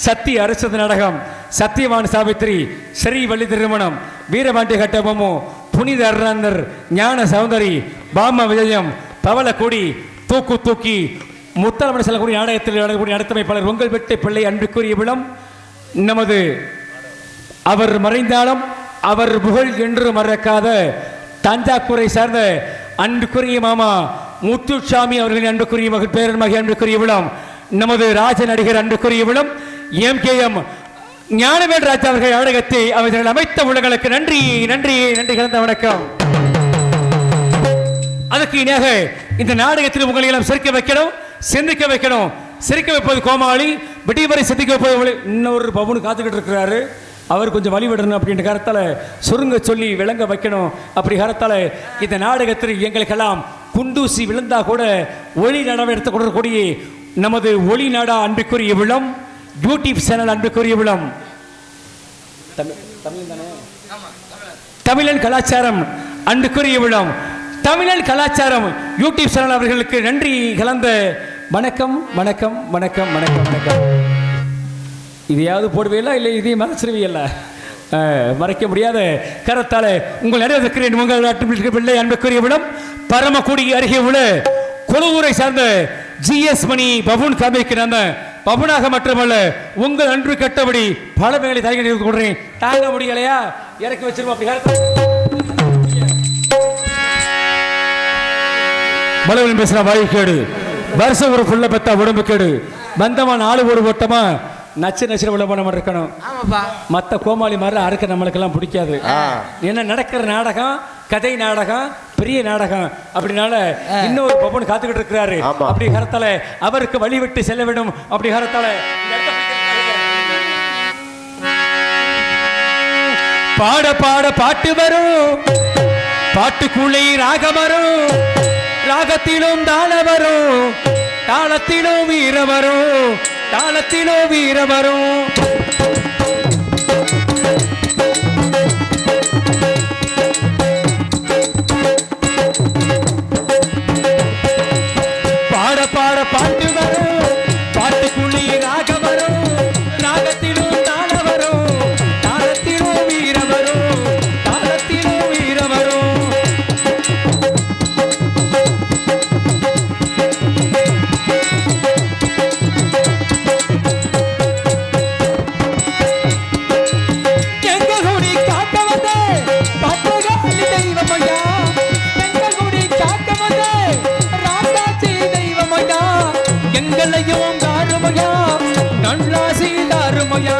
சத்திய அரசு நாடகம், சத்தியவான் சாவித்திரி, ஸ்ரீ வள்ளி திருமணம், வீரபாண்டிய கட்டபொம்மு, புனித அருணாந்தர், ஞான சௌந்தரி, பாம விஜயம், பவள கொடி, தூக்கு தூக்கி, முத்தலமணி செல்லக்கூடிய நாடகத்தில் நடக்கக்கூடிய நடத்தமைப்பாளர் உங்கள் வெட்டை பிள்ளை அன்புக்குரிய விளம் நமது அவர் மறைந்தாலும் அவர் புகழ் என்று மறக்காத தஞ்சாவூரை சார்ந்த அன்புக்குரிய மாமா முத்துசாமி அவர்களின் அன்புக்குரிய மகள் பேரன் மகி அன்புக்குரிய விளம் நமது ராஜ நடிகர் அன்புக்குரிய விளம் MKM ஞானவேல் ராஜா அவர்கள் நாடகத்தை அவர்கள் அமைத்த உள்ளங்களுக்கு நன்றி நன்றி நன்றி கலந்த வணக்கம். அதுக்கு இணையாக இந்த நாடகத்தில் உங்களை எல்லாம் சிரிக்க வைக்கணும், சிந்திக்க வைக்கணும். சிரிக்க வைப்பது கோமாளி, விடிவரை சிந்திக்க வைப்பது இன்னொரு பவுனு காத்துக்கிட்டு இருக்கிறாரு. அவர் கொஞ்சம் வழி விடணும் அப்படின்ற காரத்தால் சுருங்க சொல்லி விளங்க வைக்கணும். அப்படி காரத்தால் இந்த நாடகத்தில் எங்களுக்கெல்லாம் குண்டூசி விழுந்தா கூட ஒளி நடவடிக்கை எடுத்து கொண்டிருக்கக்கூடிய நமது ஒளி நாடா அன்புக்குரிய விளம் யூடியூப் சேனல் அன்புக்குரிய விளம் தமிழன் கலாச்சாரம் அன்புக்குரிய விளம் தமிழன் கலாச்சாரம் யூடியூப் சேனல் அவர்களுக்கு நன்றி கலந்த வணக்கம் வணக்கம் வணக்கம் வணக்கம் வணக்கம். இதையாவது போடுவீங்களா இல்லை இதையும் மறைச்சிருவீல்ல? மறைக்க முடியாத கரத்தால உங்கள் நிறைவேற்கிறேன். உங்கள் நாட்டு பிள்ளை அன்புக்குரிய விடம் பரமக்குடி அருகே உள்ள கொழுவூரை சார்ந்த GS மணி பவுன் காமிக்கிற அந்த பவுனாக மட்டுமல்ல உங்கள் அன்று கட்டபடி பல வேலை தயங்க கொடுறேன். தாங்க முடியலையா? இறக்கி வச்சிருவோம். அப்படி பலவன் பேசுற வாய் கேடு, வருஷம் ஒரு புள்ள பெத்தா உடம்பு கேடு, பந்தமா 4 ஒரு ஓட்டமா நச்சு நச்சு உள்ள போன மாதிரி இருக்கணும். மற்ற கோமாளி மாதிரி அறுக்க நம்மளுக்கெல்லாம் பிடிக்காது. என்ன நடக்கிற நாடகம் கதை நாடகம் பெரிய நாடகம் அப்படினால இன்னொரு பவன் காத்துக்கிட்டு இருக்கிறாரு. அப்படி கரத்தால அவருக்கு வழிவிட்டு செல்ல வேண்டும். அப்படி கரத்தால பாட பாட பாட்டு வரும், பாட்டுக்குள்ளே ராகம் வரும், ராகத்திலும் தாள வரும், தாளத்திலும் வீர வரும், தாளத்திலோ வீர வரும். பாட பாட பாட்டு வரும், பாட்டுக்குள்ளே ராக வரும், ராகத்திலும் தாள வரும், தாளத்திலோ வீர வரும், தாளத்திலோ வீர வரும். எங்களையும் தாருமையா நல்லாசி தாருமையா,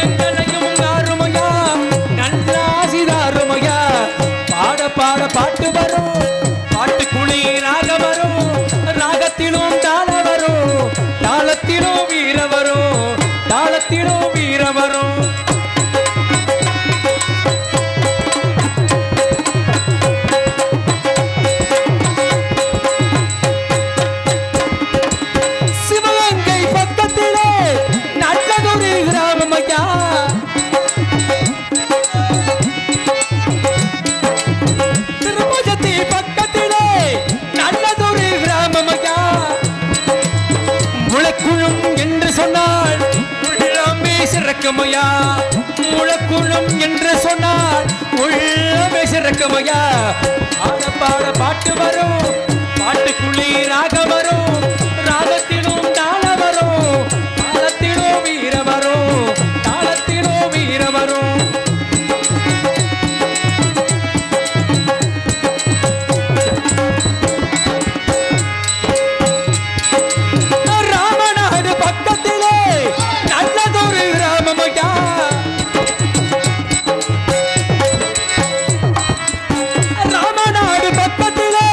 எங்களையும் தாருமையா நல்லாசி தாருமையா. பாட பாட பாட்டு வரும், பாட்டுக்குள்ளே ராக வரும், ராகத்திலும் தாள வரும், தாளத்திலும் வீர வரும், தாளத்திலும் வீர வரும். கிராம சிறக்குமையா முழக்குளம் என்று சொன்னார் உள்ளமே சிறக்குமையா ஆட பாட பாட்டு வரும் பாட்டுக்குள்ளே ராக வரும் ராகத்திலும் தாள வரும் தாளத்திலும் வீர வரும் தாளத்திலும் வீர வரும் ராமநாடு பக்கத்திலே நல்லதொரு கிராமமையா ராமநாடு பக்கத்திலே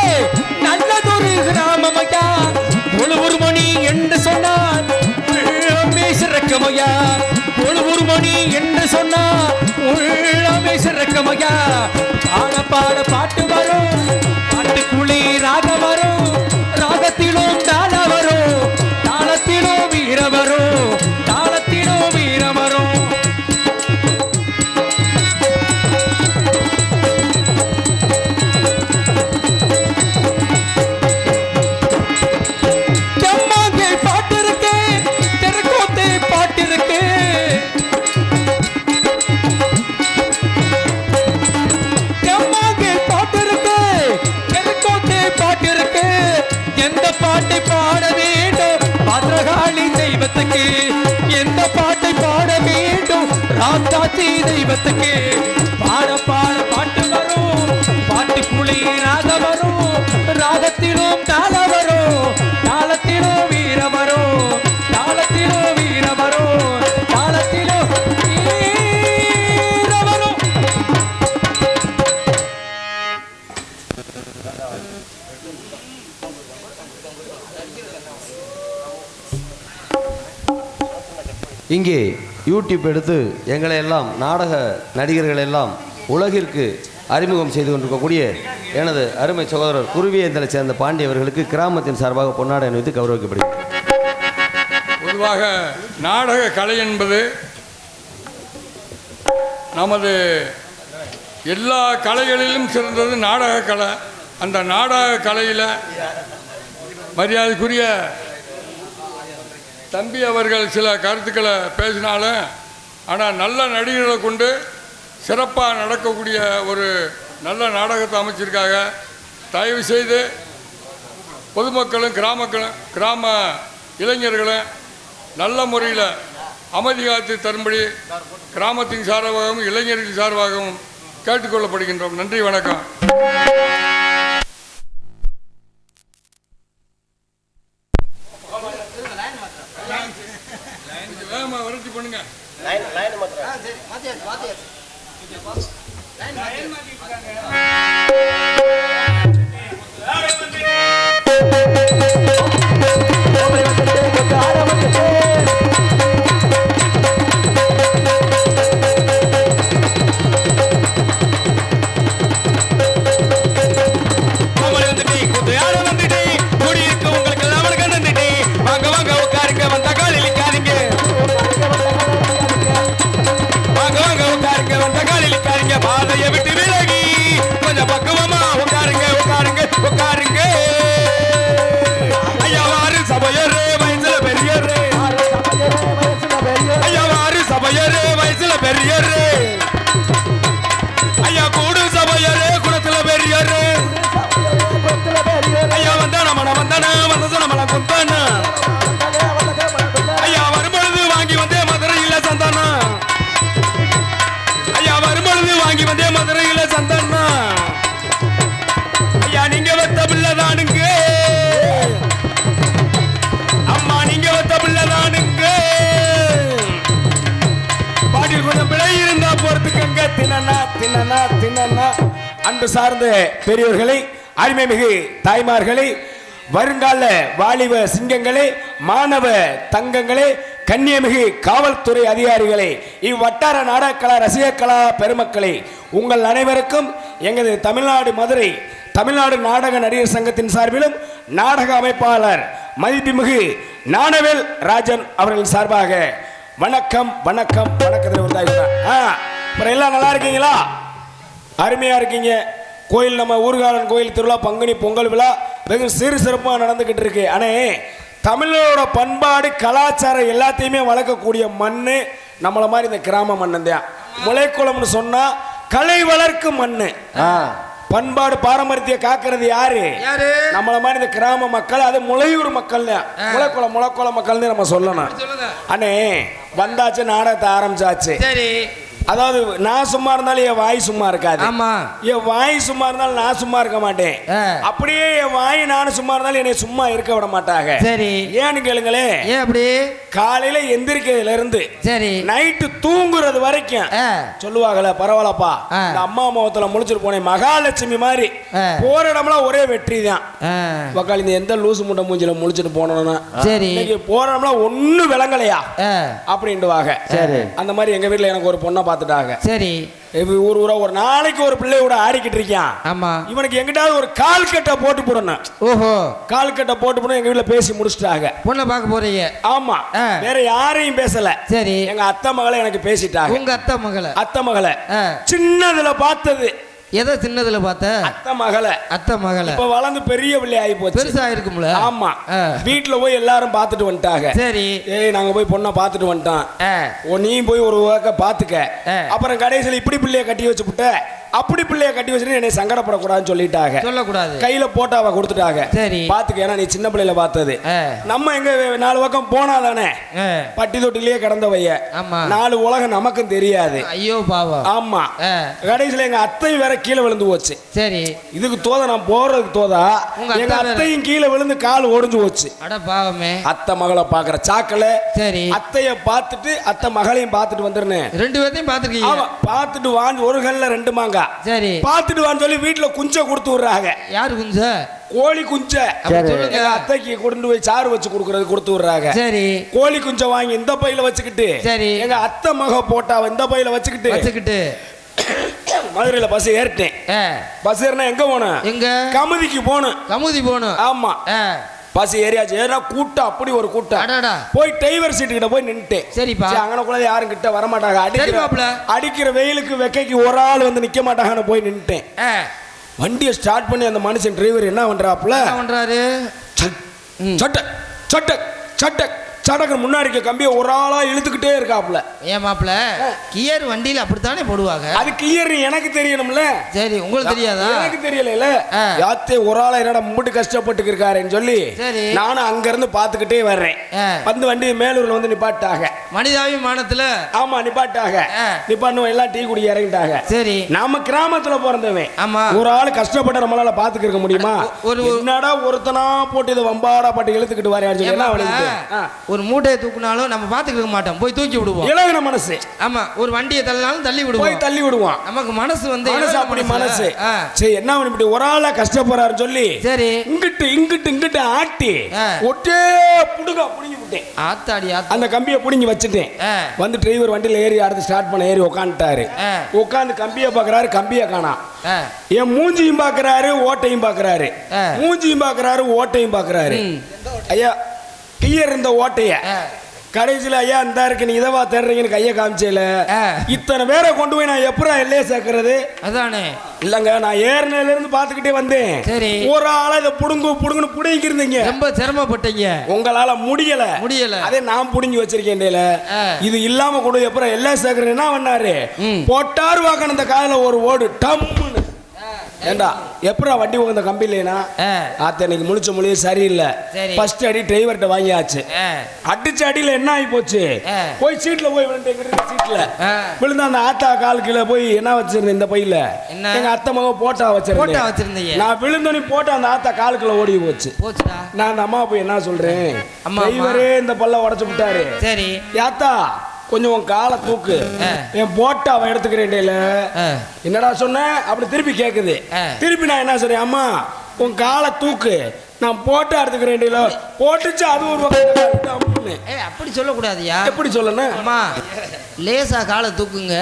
நல்லதொரு கிராமமையா ஒரு மணி என்று சொன்னான் உள்ளமே சிறக்குமையா ஒரு மணி என்று சொன்னான் உள்ளமே சிறக்குமையா பாட பாட பாட்டு வரும் பாட்டுக்குள்ளே ராக வரும் ராகத்திலும் தாள வரும் தாளத்திலும் வீர வரும் தாளத்திலும் வீர வரும் தெம்மாங்கே பாட்டு இருக்கு தெருக்கோத்தை பாட்டு இருக்கு தெம்மாங்கே பாட்டு இருக்கு தெருக்கோத்தை பாட்டு இருக்கு எந்த பாட்டை பாட வேண்டும் பத்ரகாளி தெய்வத்துக்கு எந்த பாட்டை பாட வேண்டும் ராத்தாச்சி தெய்வத்துக்கு பாட பாட பாட்டு வரும் பாட்டுக்குள்ளே ராக வரும் ராகத்திலும் தாள வரும் தாளத்திலும் வீர வரும் தாளத்திலும் வீர வரும் தாளத்திலும் வீர வரும் இங்கே யூடியூப் எடுத்து எங்களை எல்லாம் நாடக நடிகர்கள் எல்லாம் உலகிற்கு அறிமுகம் செய்து கொண்டிருக்கக்கூடிய எனது அருமை சகோதரர் குருவியேந்தலை சேர்ந்த பாண்டி அவர்களுக்கு கிராமத்தின் சார்பாக பொன்னாடை அணிவித்து கௌரவிக்கப்படுகிறது. பொதுவாக நாடக கலை என்பது நமது எல்லா கலைகளிலும் சிறந்தது நாடக கலை. அந்த நாடக கலையில் மரியாதைக்குரிய தம்பி அவர்கள் சில கருத்துக்களை பேசினாலும் ஆனால் நல்ல நடிகர்களை கொண்டு சிறப்பாக நடக்கக்கூடிய ஒரு நல்ல நாடகத்தை அமைச்சிருக்காங்க. தயவு செய்து பொதுமக்களும் கிராம இளைஞர்களும் நல்ல முறையில் அமைதி காத்து தரும்படி கிராமத்தின் சார்பாகவும் இளைஞர்கள் சார்பாகவும் கேட்டுக்கொள்ளப்படுகின்றோம். நன்றி, வணக்கம். வேகமாக வளர்ச்சி பண்ணுங்க. பாதையை விட்டு விலகி கொஞ்சம் பக்குவமா உட்காருங்க உட்காருங்க உட்காருங்க. ஐயாவாறு சபையரே வயசுல பெரியரே, ஐயாவாறு சபையரே வயசுல பெரியரே, ஐயா கூடு சபையரே குணத்துல பெரியரே, ஐயா வந்தான மன வந்தான வந்த நம்மள குந்தான, ஐயா வரும்பொழுது வாங்கி வந்தே மதுரையில சந்தானா, ஐயா வரும்பொழுது வாங்கி வந்தே மதுரையில சந்தானா, ஐயா நீங்க வெத்த பிள்ளைதானுங்க, அம்மா நீங்க வெத்த பிள்ளைதானுங்க. பாட்டில் கொஞ்சம் பிழை இருந்தா போறதுக்குங்க. தினனா தினனா தினனா. அன்பு சார்ந்த பெரியவர்களை, அருமை மிகு தாய்மார்களை, வருங்கால வாலிப சிங்கங்களே, மாணவ தங்கங்களே, கண்ணியமிகு காவல்துறை அதிகாரிகளே, இவ்வட்டார நாடகக்கலா ரசிகக்கலா பெருமக்களே, உங்கள் அனைவருக்கும் எங்களது தமிழ்நாடு மதுரை தமிழ்நாடு நாடக நடிகர் சங்கத்தின் சார்பிலும் நாடக அமைப்பாளர் மதிப்புமிகு ஞானவேல் ராஜன் அவர்களின் சார்பாக வணக்கம் வணக்கம் வணக்கத்தில் உண்டாயிருந்தேன். அப்புறம் எல்லாம் நல்லா இருக்கீங்களா? அருமையாக இருக்கீங்க. கோயில் நம்ம ஊர்காலன் கோயில் திருவிழா பங்குனி பொங்கல் விழா வெகு சிறு சிறப்பாக நடந்துக்கிட்டு இருக்கு. ஆனால் தமிழோட பண்பாடு கலாச்சாரம் எல்லாத்தையுமே வளர்க்கக்கூடிய மண் நம்மள மாதிரி இந்த கிராம மண்ணன் தான். முளைக்குளம்னு சொன்னா கலை வளர்க்கும் மண்ணு. பண்பாடு பாரம்பரியத்தை காக்கிறது யாரு? நம்மள மாதிரி இந்த கிராம மக்கள், அது முளையூர் மக்கள் தான். முளைக்குள மக்கள் நம்ம சொல்லணும். அண்ணே வந்தாச்சு, நாடகத்தை ஆரம்பிச்சாச்சு. சரி, அதாவது நான் சும்மா இருந்தாலும் என் வாய் சும்மா இருக்காது. ஆமா, என் வாய் சும்மா இருந்தாலும் நான் சும்மா இருக்க மாட்டேன். அப்படியே என் வாய் நானும் சும்மா இருந்தாலும் என்னை சும்மா இருக்க விட மாட்டாங்க. சரி, ஏன்னு கேளுங்களே. ஏன் அப்படி? காலையில எந்திரிக்கிறதுல இருந்து சரி நைட்டு தூங்குறது வரைக்கும் சொல்லுவாங்கல்ல, பரவாயில்லப்பா இந்த அம்மா முகத்துல முழிச்சிட்டு போனேன் மகாலட்சுமி மாதிரி, போற இடம்லாம் ஒரே வெற்றி தான். உக்கால் இந்த எந்த லூசு முட்டை மூஞ்சில முழிச்சிட்டு போனோம்னா சரி போற இடம்லாம் ஒண்ணு விளங்கலையா அப்படின்ட்டுவாங்க. சரி, அந்த மாதிரி எங்க வீட்டுல எனக்கு ஒரு பொண்ணை பார்த்துட்டாங்க. சரி, ஊர் ஊரா ஒரு நாளைக்கு ஒரு பிள்ளை கூட ஆடிக்கிட்டு இருக்கான். ஆமா, இவனுக்கு எங்கிட்டாவது ஒரு கால் கட்டை போட்டு போடணும். ஓஹோ, கால் கட்டை போட்டு போட எங்க வீட்டுல பேசி முடிச்சிட்டாங்க. பொண்ணை பார்க்க போறீங்க? ஆமா, வேற யாரையும் பேசல. சரி, எங்க அத்தை மகளை எனக்கு பேசிட்டாங்க. உங்க அத்தை மகளை? அத்தை மகளை சின்னதுல பார்த்தது. எதை சின்னதுல பார்த்த? அத்தை மகளை. அத்தை மகளை இப்ப வளர்ந்து பெரிய பிள்ளை ஆகி போச்சு. பெருசா இருக்கும்ல? ஆமா, வீட்டுல போய் எல்லாரும் பார்த்துட்டு வந்துட்டாங்க. சரி, ஏய் நாங்க போய் பொண்ணை பார்த்துட்டு வந்துட்டோம், நீ போய் ஒரு பாத்துக்க. அப்புறம் கடைசியில் இப்படி பிள்ளைய கட்டி வச்சு விட்ட, அப்படி பிள்ளைய கட்டி வச்சுட்டு என்னை சங்கடப்படக்கூடாதுன்னு சொல்லிட்டாங்க. சொல்லக்கூடாது. கையில போட்டாவ கொடுத்துட்டாங்க. சரி, பாத்துக்க, ஏன்னா நீ சின்ன பிள்ளையில பார்த்தது. நம்ம எங்க 4 பக்கம் போனாதானே பட்டி தொட்டிலேயே கிடந்தவைய. ஆமா, 4 உலகம் நமக்கும் தெரியாது. ஐயோ பாவம். ஆமா, கடைசியில எங்க அத்தையும் வேற கீழே விழுந்து போச்சு. சரி, இதுக்கு தோத நான் போறதுக்கு தோதா எங்க அத்தையும் கீழே விழுந்து கால் ஒடிஞ்சு போச்சு. அட பாவமே. அத்தை மகளை பாக்குற சாக்கல. சரி, அத்தைய பார்த்துட்டு அத்தை மகளையும் பார்த்துட்டு வந்துருனேன். 2 பேர்த்தையும் பார்த்துருக்கீங்க? ஆமா, பார்த்துட்டு வாங்க, ஒரு கல்ல 2 மாங்கா. சரி, பார்த்துட்டு வான்னு சொல்லி வீட்டுல குஞ்ச கொடுத்து விடுறாங்க. யாரு குஞ்ச? கோழி குஞ்ச. சொல்லுங்க. அத்தைக்கு கொண்டு போய் சாறு வச்சு கொடுக்கறது கொடுத்து விடுறாங்க. சரி, கோழி குஞ்ச வாங்கி இந்த பையில வச்சுக்கிட்டு, சரி, எங்க அத்தை மக போட்டாவ இந்த பையில வச்சுக்கிட்டு மதுரையில பஸ் ஏறிட்டேன். பஸ் ஏறினா எங்க போனேன்? எங்க? கமுதிக்கு போனேன். கமுதி போகணும்? ஆமா, பஸ் ஏறியாச்சு. ஏறா கூட்டம், அப்படி ஒரு கூட்டம். போய் டிரைவர் சீட்டு கிட்ட போய் நின்னுட்டேன். சரிப்பா, அங்கனக்குள்ள யாரும் கிட்ட வர மாட்டாங்க. அடிக்கிற வெயிலுக்கு வெக்கைக்கு ஒரு ஆள் வந்து நிக்க மாட்டாங்கன்னு போய் நின்னுட்டேன். வண்டியை ஸ்டார்ட் பண்ணி அந்த மனுஷன் டிரைவர் என்ன பண்றாப்ல? சட்ட சட்ட சட்ட சடக்கு முன்னாடி கம்பியை ஒரு ஆளா இழுத்துக்கிட்டே இருக்காப்ல. ஏன் மாப்ள, கியர் வண்டியில அப்படித்தானே போடுவாங்க? அது கியர் எனக்கு தெரியணும்ல. சரி, உங்களுக்கு தெரியாதா? எனக்கு தெரியல. யாத்தே ஒரு ஆளா என்னடா மும்பிட்டு கஷ்டப்பட்டு இருக்காருன்னு சொல்லி நானும் அங்க இருந்து பாத்துக்கிட்டே வர்றேன். வந்து வண்டி மேலூர்ல வந்து நிப்பாட்டாங்க. மனிதாபிமானத்துல? ஆமா, நிப்பாட்டாங்க. நிப்பாட்டு எல்லாம் டீ குடி இறங்கிட்டாங்க. சரி, நாம கிராமத்துல பிறந்தவன். ஆமா, ஒரு ஆள் கஷ்டப்பட்டு நம்மளால பாத்துக்க இருக்க முடியுமா? என்னடா ஒருத்தனா போட்டு இதை வம்பாடா பாட்டு இழுத்துக்கிட்டு வரேன். ஒரு மூட்டையை தூக்குனாலும் நம்ம பாத்துக்க மாட்டோம், போய் தூக்கி விடுவோம். இலகுன மனசு. ஆமா, ஒரு வண்டியை தள்ளினாலும் தள்ளி விடுவோம், போய் தள்ளி விடுவோம். நமக்கு மனசு வந்து அப்படி மனசு. சரி, என்ன இப்படி ஒரு ஆளா கஷ்டப்படுறாரு சொல்லி சரி இங்கிட்டு இங்கிட்டு இங்கிட்டு ஆட்டி ஒட்டே புடுங்க புடிங்கி விட்டேன். ஆத்தாடி அந்த கம்பியை புடிங்கி வச்சுட்டேன். வந்து டிரைவர் வண்டியில ஏறி அடுத்து ஸ்டார்ட் பண்ண ஏறி உட்காந்துட்டாரு. உட்காந்து கம்பியை பாக்குறாரு, கம்பியை காணா. என் மூஞ்சியும் பாக்குறாரு, ஓட்டையும் பாக்குறாரு. மூஞ்சியும் பாக்குறாரு, ஓட்டையும் பாக்குறாரு. ஐயா கிளியர் இந்த ஓட்டைய கடைசியில் ஐயா இந்த இருக்கு, நீ இதவா தேடுறீங்கன்னு கையை காமிச்சேல. இத்தனை பேரை கொண்டு போய் நான் எப்படா எல்லையே சேர்க்கறது? அதானே. இல்லங்க, நான் ஏறினதுல இருந்து பாத்துக்கிட்டே வந்தேன். சரி, ஒரு ஆளை இதை புடுங்குன்னு புடுங்கி இருந்தீங்க. ரொம்ப சிரமப்பட்டீங்க, உங்களால முடியல. அதே நான் புடுங்கி வச்சிருக்கேன். இது இல்லாம கொண்டு எப்பறம் எல்லையே சேர்க்கறது என்ன பண்ணாரு? போட்டாரு வாக்கணும் இந்த காலையில ஒரு ஓடு டம்முன்னு. ஏண்டா எப்படா வண்டி உங்க கம்பியிலேனா அத்தனைக்கு முழிச்ச மொழியே சரியில்லை. ஃபர்ஸ்ட் அடி டிரைவர்கிட்ட வாங்கியாச்சு. அடிச்ச அடியில என்ன ஆகி போச்சு? போய் சீட்ல போய் சீட்ல விழுந்த அந்த ஆத்தா கால் கீழே போய் என்ன வச்சிருந்தேன் இந்த பையில? எங்க அத்தை மக போட்டா வச்சிருந்தேன். நான் விழுந்தோனி போட்டா அந்த ஆத்தா காலுக்குள்ள ஓடி போச்சு. நான் அந்த அம்மா போய் என்ன சொல்றேன், டிரைவரே இந்த பல்ல உடச்சு விட்டாரு. சரி யாத்தா கொஞ்சம் உன் காலை தூக்கு, என் போட்டா அவன் எடுத்துக்கிறேன். என்னடா சொன்ன? அப்படி திருப்பி கேக்குது. திருப்பி நான் என்ன சொல்றேன், அம்மா உன் காலை தூக்கு, நான் போட்டா எடுத்துக்கிறேன். போட்டுச்சு அது ஒரு அப்படி சொல்லக்கூடாதுயா. எப்படி சொல்லணும்? அம்மா லேசா காலை தூக்குங்க,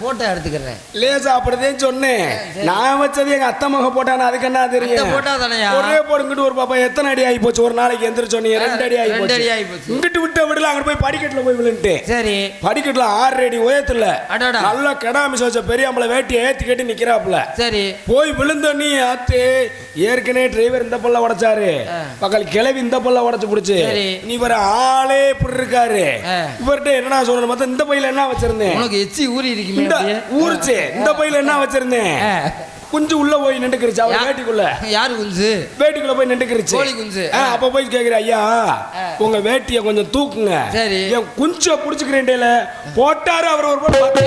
போட்டோ எடுத்துக்கிறேன். லேசா அப்படிதான் சொன்னேன். நான் வச்சது எங்க அத்தை மக போட்டானா, அதுக்கு என்ன தெரியும்? போட்டா தானயா? ஒரே போடுங்கிட்டு ஒரு பாப்பா எத்தனை அடி ஆகி போச்சு? ஒரு நாளைக்கு எந்திரிச்சு சொன்னீங்க 2 அடி ஆகி போச்சு. இங்கிட்டு விட்ட விடல, அங்க போய் படிக்கட்டுல போய் விழுந்துட்டு. சரி, படிக்கட்டுல 6 அடி உயரத்துல நல்லா கெடாமிச வச்ச பெரியாம்பளை வேட்டியை ஏத்தி கட்டி நிக்கிறாப்புல. சரி, போய் விழுந்த நீ ஆத்து ஏற்கனவே டிரைவர் இந்த பல்ல உடைச்சாரு. நினைச்சாரு பக்கல் கிளவி இந்த பல்ல உடச்சு பிடிச்சு நீ வர ஆளே இப்படி இருக்காரு இவர்கிட்ட என்ன சொல்லணும் மத்த இந்த பையில என்ன வச்சிருந்தேன் உனக்கு எச்சி ஊறி இருக்குமே ஊறிச்சு இந்த பையில என்ன வச்சிருந்தேன் குஞ்சு உள்ள போய் நின்றுக்கிருச்சு அவர் வேட்டிக்குள்ள யாரு குஞ்சு வேட்டிக்குள்ள போய் நின்றுக்கிருச்சு கோழி குஞ்சு அப்ப போய் கேக்குற ஐயா உங்க வேட்டிய கொஞ்சம் தூக்குங்க சரி என் குஞ்ச புடிச்சுக்கிறேன்டேல போட்டாரு அவர் ஒரு போட்டு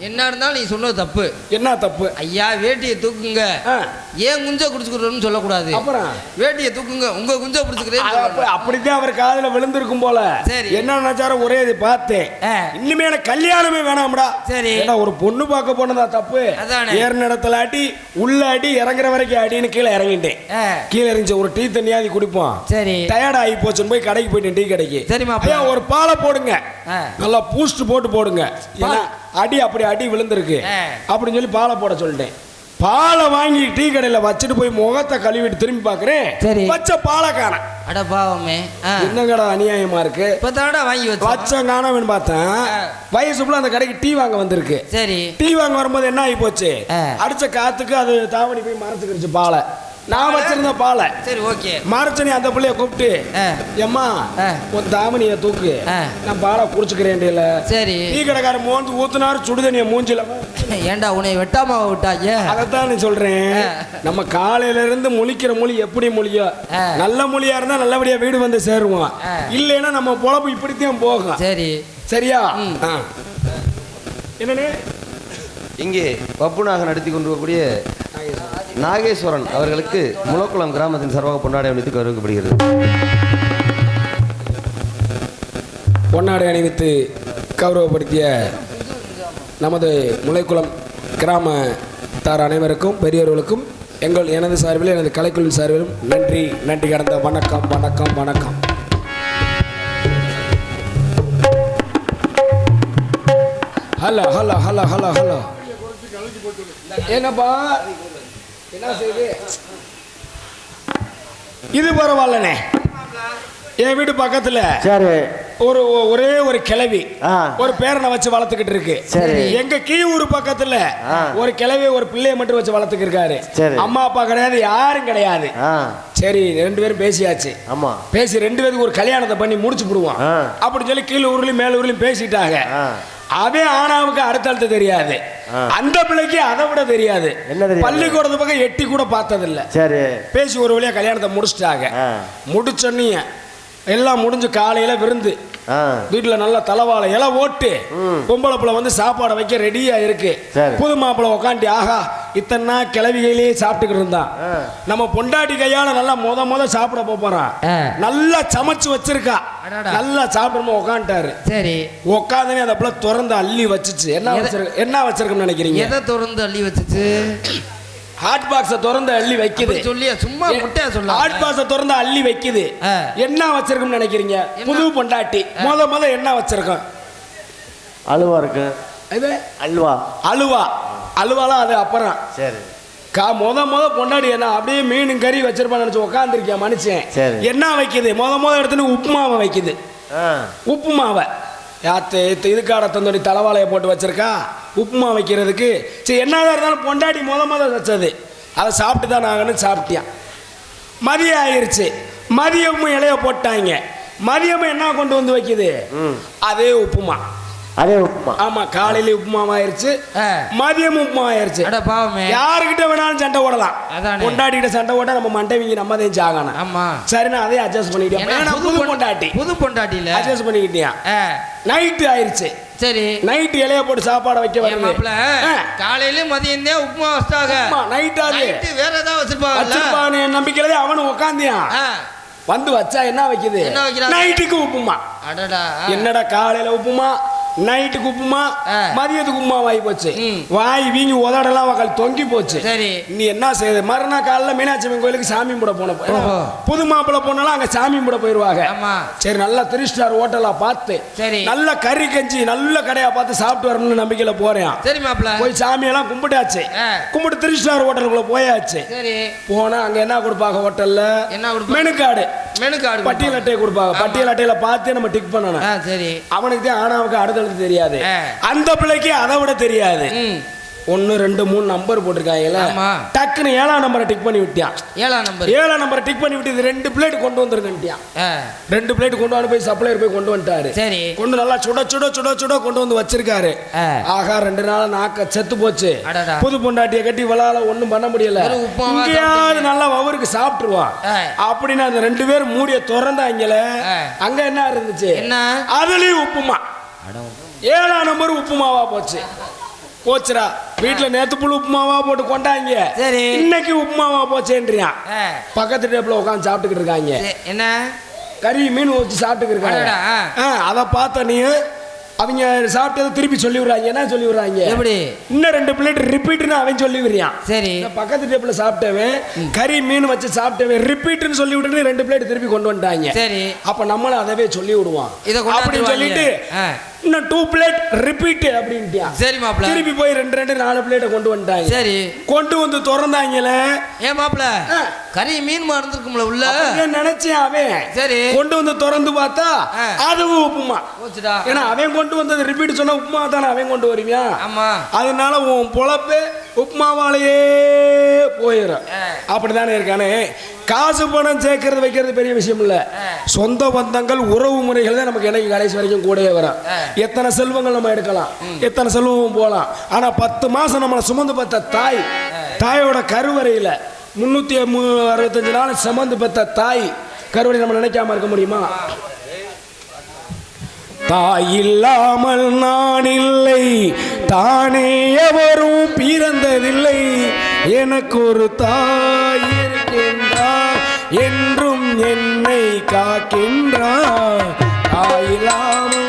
என்ன இருந்தாலும் நீ சொன்னது தப்பு என்ன தப்பு ஐயா வேட்டியை தூக்குங்க ஏன் குஞ்ச குடிச்சுக்கிறோம்னு சொல்லக்கூடாது அப்புறம் வேட்டியை தூக்குங்க உங்க குஞ்ச பிடிச்சுக்கிறேன் அப்படித்தான் அவர் காதுல விழுந்திருக்கும் போல சரி என்ன நினைச்சாரோ ஒரே இது பார்த்தேன் இன்னுமே எனக்கு கல்யாணமே வேணாம்டா சரி ஏன்னா ஒரு பொண்ணு பார்க்க போனதா தப்பு ஏறின இடத்துல அடி உள்ள அடி இறங்குற வரைக்கும் அடின்னு கீழே இறங்கிட்டேன் கீழே இறங்கி ஒரு டீ தண்ணியாதி குடிப்போம் சரி டயர்ட் ஆகி போச்சுன்னு போய் கடைக்கு போயிட்டேன் டீ கடைக்கு சரிமா ஒரு பாலை போடுங்க நல்லா பூஸ்ட் போட்டு போடுங்க அடி அப்படி அடி விழுந்திருக்கு அப்படின்னு சொல்லி பாலை போட சொல்லிட்டேன் பாலை வாங்கி டீ கடையில வச்சுட்டு போய் முகத்தை கழுவிட்டு திரும்பி பாக்குறேன் வச்ச பாலை காண அட பாவமே என்னங்கடா அநியாயமா இருக்கு வாங்கி வச்ச காணவன்னு பார்த்தேன் வயசுக்குள்ள அந்த கடைக்கு டீ வாங்க வந்திருக்கு சரி டீ வாங்க வரும்போது என்ன ஆகி போச்சு அடிச்ச காத்துக்கு அது தாவணி போய் மறைச்சுக்கிருச்சு பாலை நான் வச்சிருந்த பாலை சரி ஓகே மறைச்சனி அந்த பிள்ளைய கூப்பிட்டு எம்மா உன் தாமணிய தூக்கு நான் பாலை குடிச்சுக்கிறேன் சரி டீ கடைக்கார மோந்து ஊத்துனாரு சுடுதண்ணிய மூஞ்சில ஏண்டா உன்னை வெட்டாம விட்டாங்க அதைத்தான் நீ சொல்றேன் நம்ம காலையில இருந்து முழிக்கிற மொழி எப்படி மொழியோ நல்ல மொழியா இருந்தா நல்லபடியா வீடு வந்து சேருவோம் இல்லைன்னா நம்ம பொழப்பு இப்படித்தான் போகும் சரி சரியா என்னன்னு இங்கே பப்புனாக நடத்தி கொண்டிருக்கக்கூடிய நாகேஸ்வரன் அவர்களுக்கு முளக்குளம் கிராமத்தின் சார்பாக பொன்னாடை அணிவித்து கௌரவிக்கப்படுகிறது. பொன்னாடை அணிவித்து கௌரவப்படுத்திய நமது முளைக்குளம் கிராமத்தார் அனைவருக்கும் பெரியவர்களுக்கும் எனது சார்பிலும் எனது கலைக்குழுவின் சார்பிலும் நன்றி நன்றி கடந்த வணக்கம் வணக்கம் வணக்கம். Hello hello hello hello hello என்னப்பா என்ன செய்யுது இது பரவாயில்லண்ணே என் வீடு பக்கத்துல சரி ஒரே ஒரு கிழவி ஒரு பேரனை வச்சு வளர்த்துக்கிட்டு இருக்கு எங்க கீழூர் பக்கத்துல ஒரு கிழவி ஒரு பிள்ளைய மட்டும் வச்சு வளர்த்துக்கிட்டு இருக்காரு அம்மா அப்பா கிடையாது யாரும் கிடையாது சரி 2 பேரும் பேசியாச்சு ஆமா பேசி 2 பேருக்கு ஒரு கல்யாணத்தை பண்ணி முடிச்சு விடுவோம் அப்படின்னு சொல்லி கீழூர்லயும் மேலூர்லயும் பேசிட்டாங்க அவன் ஆனாவுக்கு அடுத்தடுத்து தெரியாது அந்த பிள்ளைக்கு அதை விட தெரியாது பள்ளிக்கூடத்து பக்கம் எட்டி கூட பார்த்ததில்ல சரி பேசி ஒரு வழியா கல்யாணத்தை முடிச்சிட்டாங்க முடிச்சோன்னே எல்லாம் முடிஞ்சு காலையில விருந்து வீட்டுல நல்ல தலைவாழை இலை ஓட்டு பொம்பளை பிள்ளை வந்து சாப்பாடை வைக்க ரெடியா இருக்கு புது மாப்பிள்ளை உக்காண்டி ஆஹா இத்தனை கிளவிகையிலேயே சாப்பிட்டுக்கிட்டு இருந்தான் நம்ம பொண்டாட்டி கையால நல்லா முத சாப்பிட போறான் நல்லா சமைச்சு வச்சிருக்கா நல்லா சாப்பிடணும் உக்காண்டாரு சரி உக்காந்தனே அந்த பிள்ளை திறந்து அள்ளி வச்சுச்சு என்ன வச்சிருக்கோம்னு நினைக்கிறீங்க எதை திறந்து அள்ளி வச்சுச்சு ஹாட் பாக்ஸை திறந்து அள்ளி வைக்குது சொல்லியா சும்மா முட்டையா சொல்ல ஹாட் பாக்ஸை திறந்து அள்ளி வைக்குது என்ன வச்சிருக்கோம்னு நினைக்கிறீங்க புது பொண்டாட்டி முத என்ன வச்சிருக்கோம் அல்வா இருக்கு இது அல்வா அல்வா அல்வாலாம் அது அப்புறம் சரி முத பொண்டாடி என்ன அப்படியே மீன் கறி வச்சிருப்பான்னு நினைச்சு உட்காந்துருக்கியா மனுஷன் என்ன வைக்குது முத எடுத்துன்னு உப்புமாவை வைக்குது உப்புமாவை இதுக்காட தந்தோடி தலைவாளையை போட்டு வச்சிருக்கா உப்புமா வைக்கிறதுக்கு சரி என்னதான் இருந்தாலும் பொண்டாட்டி முத வச்சது அதை சாப்பிட்டு தான் நாங்கன்னு சாப்பிட்டியான் மதியம் ஆயிடுச்சு மதியமும் இலைய போட்டாங்க மதியமும் என்ன கொண்டு வந்து வைக்குது அதே உப்புமா ஆமா காலையில உப்புமா ஆயிருச்சு மதியம் உப்புமா ஆயிருச்சு யாருக்கிட்ட வேணாலும் சண்டை ஓடலாம் பொண்டாட்டிகிட்ட சண்டை ஓட நம்ம மண்டவிங்க நம்ம தான் சாகணும் ஆமா சரி நான் அதே அட்ஜஸ்ட் பண்ணிக்கிட்டேன் புது பொண்டாட்டி அட்ஜஸ்ட் பண்ணிக்கிட்டியா நைட்டு ஆயிருச்சு சரி நைட்டு இலைய போட்டு சாப்பாடு வைக்க வரல காலையில மதியம் தான் உப்புமா வச்சாங்க நைட் ஆகுது வேற ஏதாவது வச்சிருப்பாங்க நம்பிக்கையில அவனு உட்காந்தியான் வந்து வச்சா என்ன வைக்குது நைட்டுக்கு உப்புமா என்னடா காலையில உப்புமா நைட்டுக்கு உப்புமா மதியத்துக்கு உப்புமா வாங்கி போச்சு வாய் வீங்கி உதடெல்லாம் வக்கால் தொங்கி போச்சு சரி நீ என்ன செய்யுது மறுநாள் காலைல மீனாட்சி அம்மன் கோயிலுக்கு சாமி கும்பிட போன புது மாப்பிள்ளை போனாலும் அங்க சாமி கும்பிட போயிருவாங்க சரி நல்லா 3 ஸ்டார் ஹோட்டலா பார்த்து சரி நல்ல கறி கஞ்சி நல்ல கடையா பார்த்து சாப்பிட்டு வரணும்னு நம்பிக்கையில போறேன் சரி மாப்பிள்ள போய் சாமியெல்லாம் கும்பிட்டாச்சு கும்பிட்டு 3 ஸ்டார் ஹோட்டலுக்குள்ள போயாச்சு சரி போனா அங்க என்ன கொடுப்பாங்க ஹோட்டல்ல மெனு கார்டு பட்டியல் அட்டையை கொடுப்பாங்க பட்டியல் அட்டையில பார்த்து நம்ம டிக் பண்ணணும் சரி அவனுக்கு தான் ஆனாவுக்கு அடுத்த தெரியாது அந்த பிள்ளைக்கு அதை விட தெரியாது 1 2 3 நம்பர் போட்டிருக்காங்கல்ல, ஆமா. டக்குன்னு 7ஆம் நம்பரை டிக் பண்ணி விட்டியான். 7ஆம் நம்பர் 7ஆம் நம்பரை டிக் பண்ணி விட்டு இது 2 பிளேட் கொண்டு வந்துருக்கன்ட்டியான். 2 பிளேட் கொண்டு வந்து போய் சப்ளையர் போய் கொண்டு வந்துட்டாரு. சரி. கொண்டு நல்லா சுட சுட சுட சுட கொண்டு வந்து வச்சிருக்காரு. ஆகா 2 நாள் நாக்க செத்து போச்சு. புது பொண்டாட்டியை கட்டி வளால ஒண்ணும் பண்ண முடியல. இங்கேயாவது நல்லா அவருக்கு சாப்பிட்டுருவான் அப்படின்னு அந்த 2 பேரும் மூடிய திறந்தாங்கல. அங்க என்ன இருந்துச்சு? என்ன? அதுலயும் உப்புமா. 7ஆம் நம்பர் உப்புமாவா போச்சு. போச்சுரா வீட்டுல நேத்து புழு உப்புமாவா போட்டு கொண்டாங்க. சரி. இன்னைக்கு உப்புமாவா போச்சேன்றியான். பக்கத்து டேப்ல உட்காந்து சாப்பிட்டுக்கிட்டு இருக்காங்க. என்ன? கறி மீன் வச்சு சாப்பிட்டுக்கிட்டு இருக்காங்க. அதை பார்த்த நீ அவங்க சாப்பிட்டதை திருப்பி சொல்லி விடுறாங்க. என்ன சொல்லி விடுறாங்க? எப்படி? இன்னும் 2 பிளேட் ரிப்பீட்னு அவன் சொல்லி விடுறான். சரி. பக்கத்து டேப்ல சாப்பிட்டவன் கறி மீன் வச்சு சாப்பிட்டவன் ரிப்பீட்னு சொல்லி விட்டு 2 பிளேட் திருப்பி கொண்டு வந்துட்டாங்க. சரி. அப்ப நம்மளும் அதவே சொல்லி விடுவான் அப்படின்னு சொல்லிட்டு இன்னும் 2 பிளேட் ரிப்பீட் அப்படின்ட்டியா. சரி மாப்ள. திருப்பி போய் 2 4 பிளேட்டை கொண்டு வந்துட்டாங்க. சரி. கொண்டு வந்து திறந்தாங்கல. ஏன் மாப்ள கறி மீன் மறந்துருக்கும்ல உள்ள நினைச்சேன் அவன். சரி. கொண்டு வந்து திறந்து பார்த்தா அதுவும் உப்புமா. ஏன்னா அவன் கொண்டு வந்தது ரிப்பீட் சொன்னா உப்புமா தானே அவன் கொண்டு வருவியா. ஆமா. அதனால உன் பொழப்பு உப்புமாவாலேயே போயிடும். அப்படித்தானே இருக்கானே. காசு பணம் சேர்க்கறது வைக்கிறது பெரிய விஷயம் இல்ல. சொந்த பந்தங்கள் உறவு முறைகள் தான் நமக்கு எனக்கு கடைசி வரைக்கும் கூடயே வரும். எத்தனை செல்வங்கள் நம்ம எடுக்கலாம், எத்தனை செல்வம் போகலாம். ஆனா 10 மாசம் நம்மளை சுமந்து பார்த்த தாயோட கருவறையில 365 நாள் சுமந்து பார்த்த தாய் கருவறை நம்ம நினைக்காம இருக்க முடியுமா? தாய் இல்லாமல் நான் இல்லை, தானே எவரும் பிறந்ததில்லை, எனக்கு ஒரு தாய் இருக்கின்றார், என்றும் என்னை காக்கின்றார். தாய் இல்லாமல்